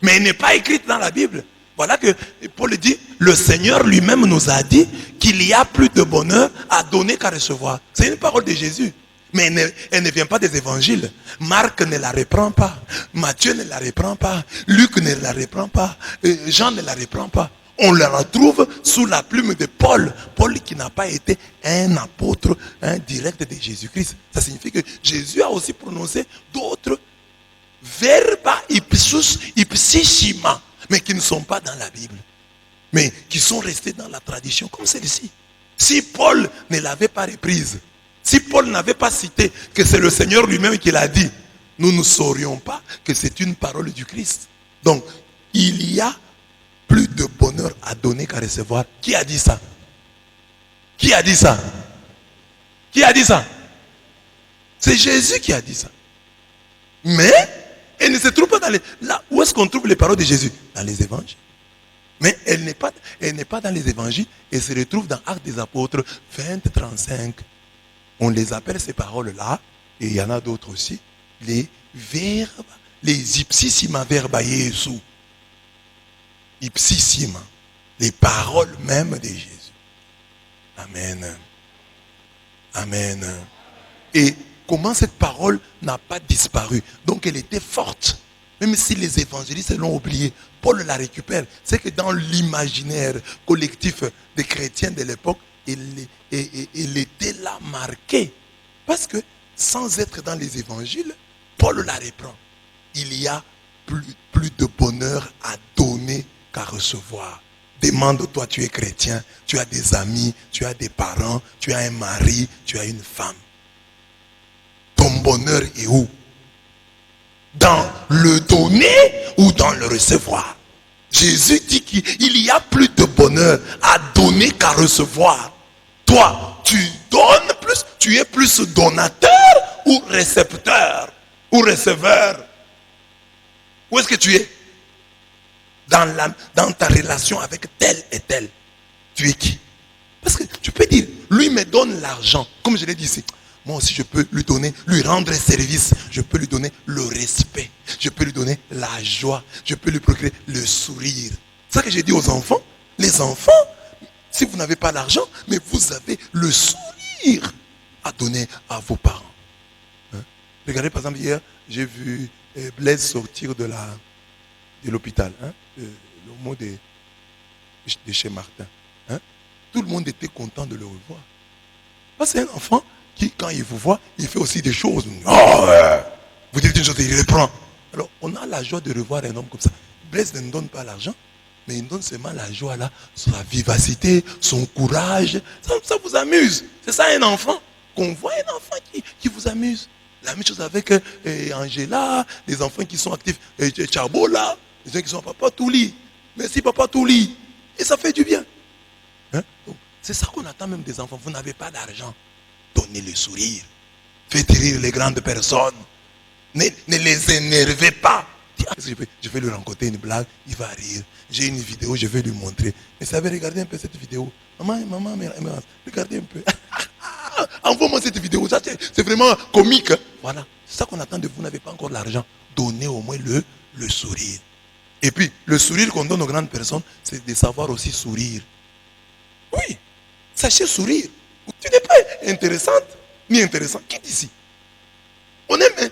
Mais elle n'est pas écrite dans la Bible. Voilà que Paul dit, le Seigneur lui-même nous a dit qu'il y a plus de bonheur à donner qu'à recevoir. C'est une parole de Jésus. Mais elle ne vient pas des évangiles. Marc ne la reprend pas. Matthieu ne la reprend pas. Luc ne la reprend pas. Jean ne la reprend pas. On la retrouve sous la plume de Paul. Paul qui n'a pas été un apôtre direct de Jésus-Christ. Ça signifie que Jésus a aussi prononcé d'autres verba ipsissima, mais qui ne sont pas dans la Bible. Mais qui sont restés dans la tradition comme celle-ci. Si Paul ne l'avait pas reprise, si Paul n'avait pas cité que c'est le Seigneur lui-même qui l'a dit, nous ne saurions pas que c'est une parole du Christ. Donc, il y a plus de bonheur bonheur à donner qu'à recevoir. Qui a dit ça? Qui a dit ça? Qui a dit ça? C'est Jésus qui a dit ça. Mais elle ne se trouve pas dans les... Là, où est-ce qu'on trouve les paroles de Jésus? Dans les évangiles. Mais elle n'est pas dans les évangiles. Elle se retrouve dans Actes des Apôtres 20-35. On les appelle ces paroles-là, et il y en a d'autres aussi, les verbes, les ipsissima verba Jesu. Ipsissima, les paroles même de Jésus. Amen. Amen. Et comment cette parole n'a pas disparu? Donc elle était forte. Même si les évangélistes l'ont oublié, Paul la récupère. C'est que dans l'imaginaire collectif des chrétiens de l'époque, il était là marqué. Parce que sans être dans les évangiles, Paul la reprend. Il y a plus de bonheur à donner qu'à recevoir. Demande-toi, tu es chrétien, tu as des amis, tu as des parents, tu as un mari, tu as une femme. Ton bonheur est où? Dans le donner ou dans le recevoir? Jésus dit qu'il y a plus de bonheur à donner qu'à recevoir. Toi, tu donnes plus, tu es plus donateur ou récepteur ou receveur? Où est-ce que tu es? Dans ta relation avec tel et tel. Tu es qui? Parce que tu peux dire, lui me donne l'argent, comme je l'ai dit ici. Moi aussi, je peux lui donner, lui rendre service. Je peux lui donner le respect. Je peux lui donner la joie. Je peux lui procurer le sourire. C'est ça que j'ai dit aux enfants. Les enfants, si vous n'avez pas l'argent, mais vous avez le sourire à donner à vos parents. Hein? Regardez, par exemple, hier, j'ai vu Blaise sortir de l'hôpital. Hein? Le mot de chez Martin. Hein? Tout le monde était content de le revoir. C'est un enfant qui, quand il vous voit, il fait aussi des choses. Oh, vous dites une chose et il reprend. Alors, on a la joie de revoir un homme comme ça. Blaise ne donne pas l'argent, mais il donne seulement la joie là, sa vivacité, son courage. Ça vous amuse. C'est ça un enfant. Qu'on voit un enfant qui vous amuse. La même chose avec Angela, les enfants qui sont actifs. Chabo là, les gens qui sont papa Touli. Merci papa Touli. Et ça fait du bien. Hein? Donc, c'est ça qu'on attend même des enfants. Vous n'avez pas d'argent. Donnez le sourire. Faites rire les grandes personnes. Ne les énervez pas. Je vais lui rencontrer une blague, il va rire. J'ai une vidéo, je vais lui montrer. Mais ça va regarder un peu cette vidéo. Maman, regardez un peu. Envoie-moi cette vidéo. Ça, c'est vraiment comique. Voilà. C'est ça qu'on attend de vous. Vous n'avez pas encore l'argent. Donnez au moins le sourire. Et puis, le sourire qu'on donne aux grandes personnes, c'est de savoir aussi sourire. Oui. Sachez sourire. Tu n'es pas intéressante ni intéressant. Qui dit ici? On aime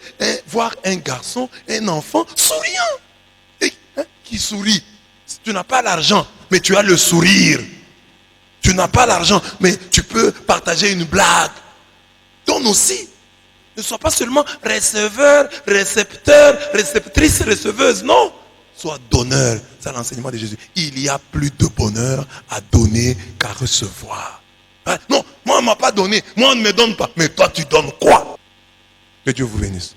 voir un garçon, un enfant souriant. Et, qui sourit. Tu n'as pas l'argent, mais tu as le sourire. Tu n'as pas l'argent, mais tu peux partager une blague. Donne aussi. Ne sois pas seulement receveur, récepteur, réceptrice, receveuse. Non. Sois donneur. C'est l'enseignement de Jésus. Il y a plus de bonheur à donner qu'à recevoir. Non, moi on ne m'a pas donné. Moi on ne me donne pas. Mais toi tu donnes quoi? Que Dieu vous bénisse.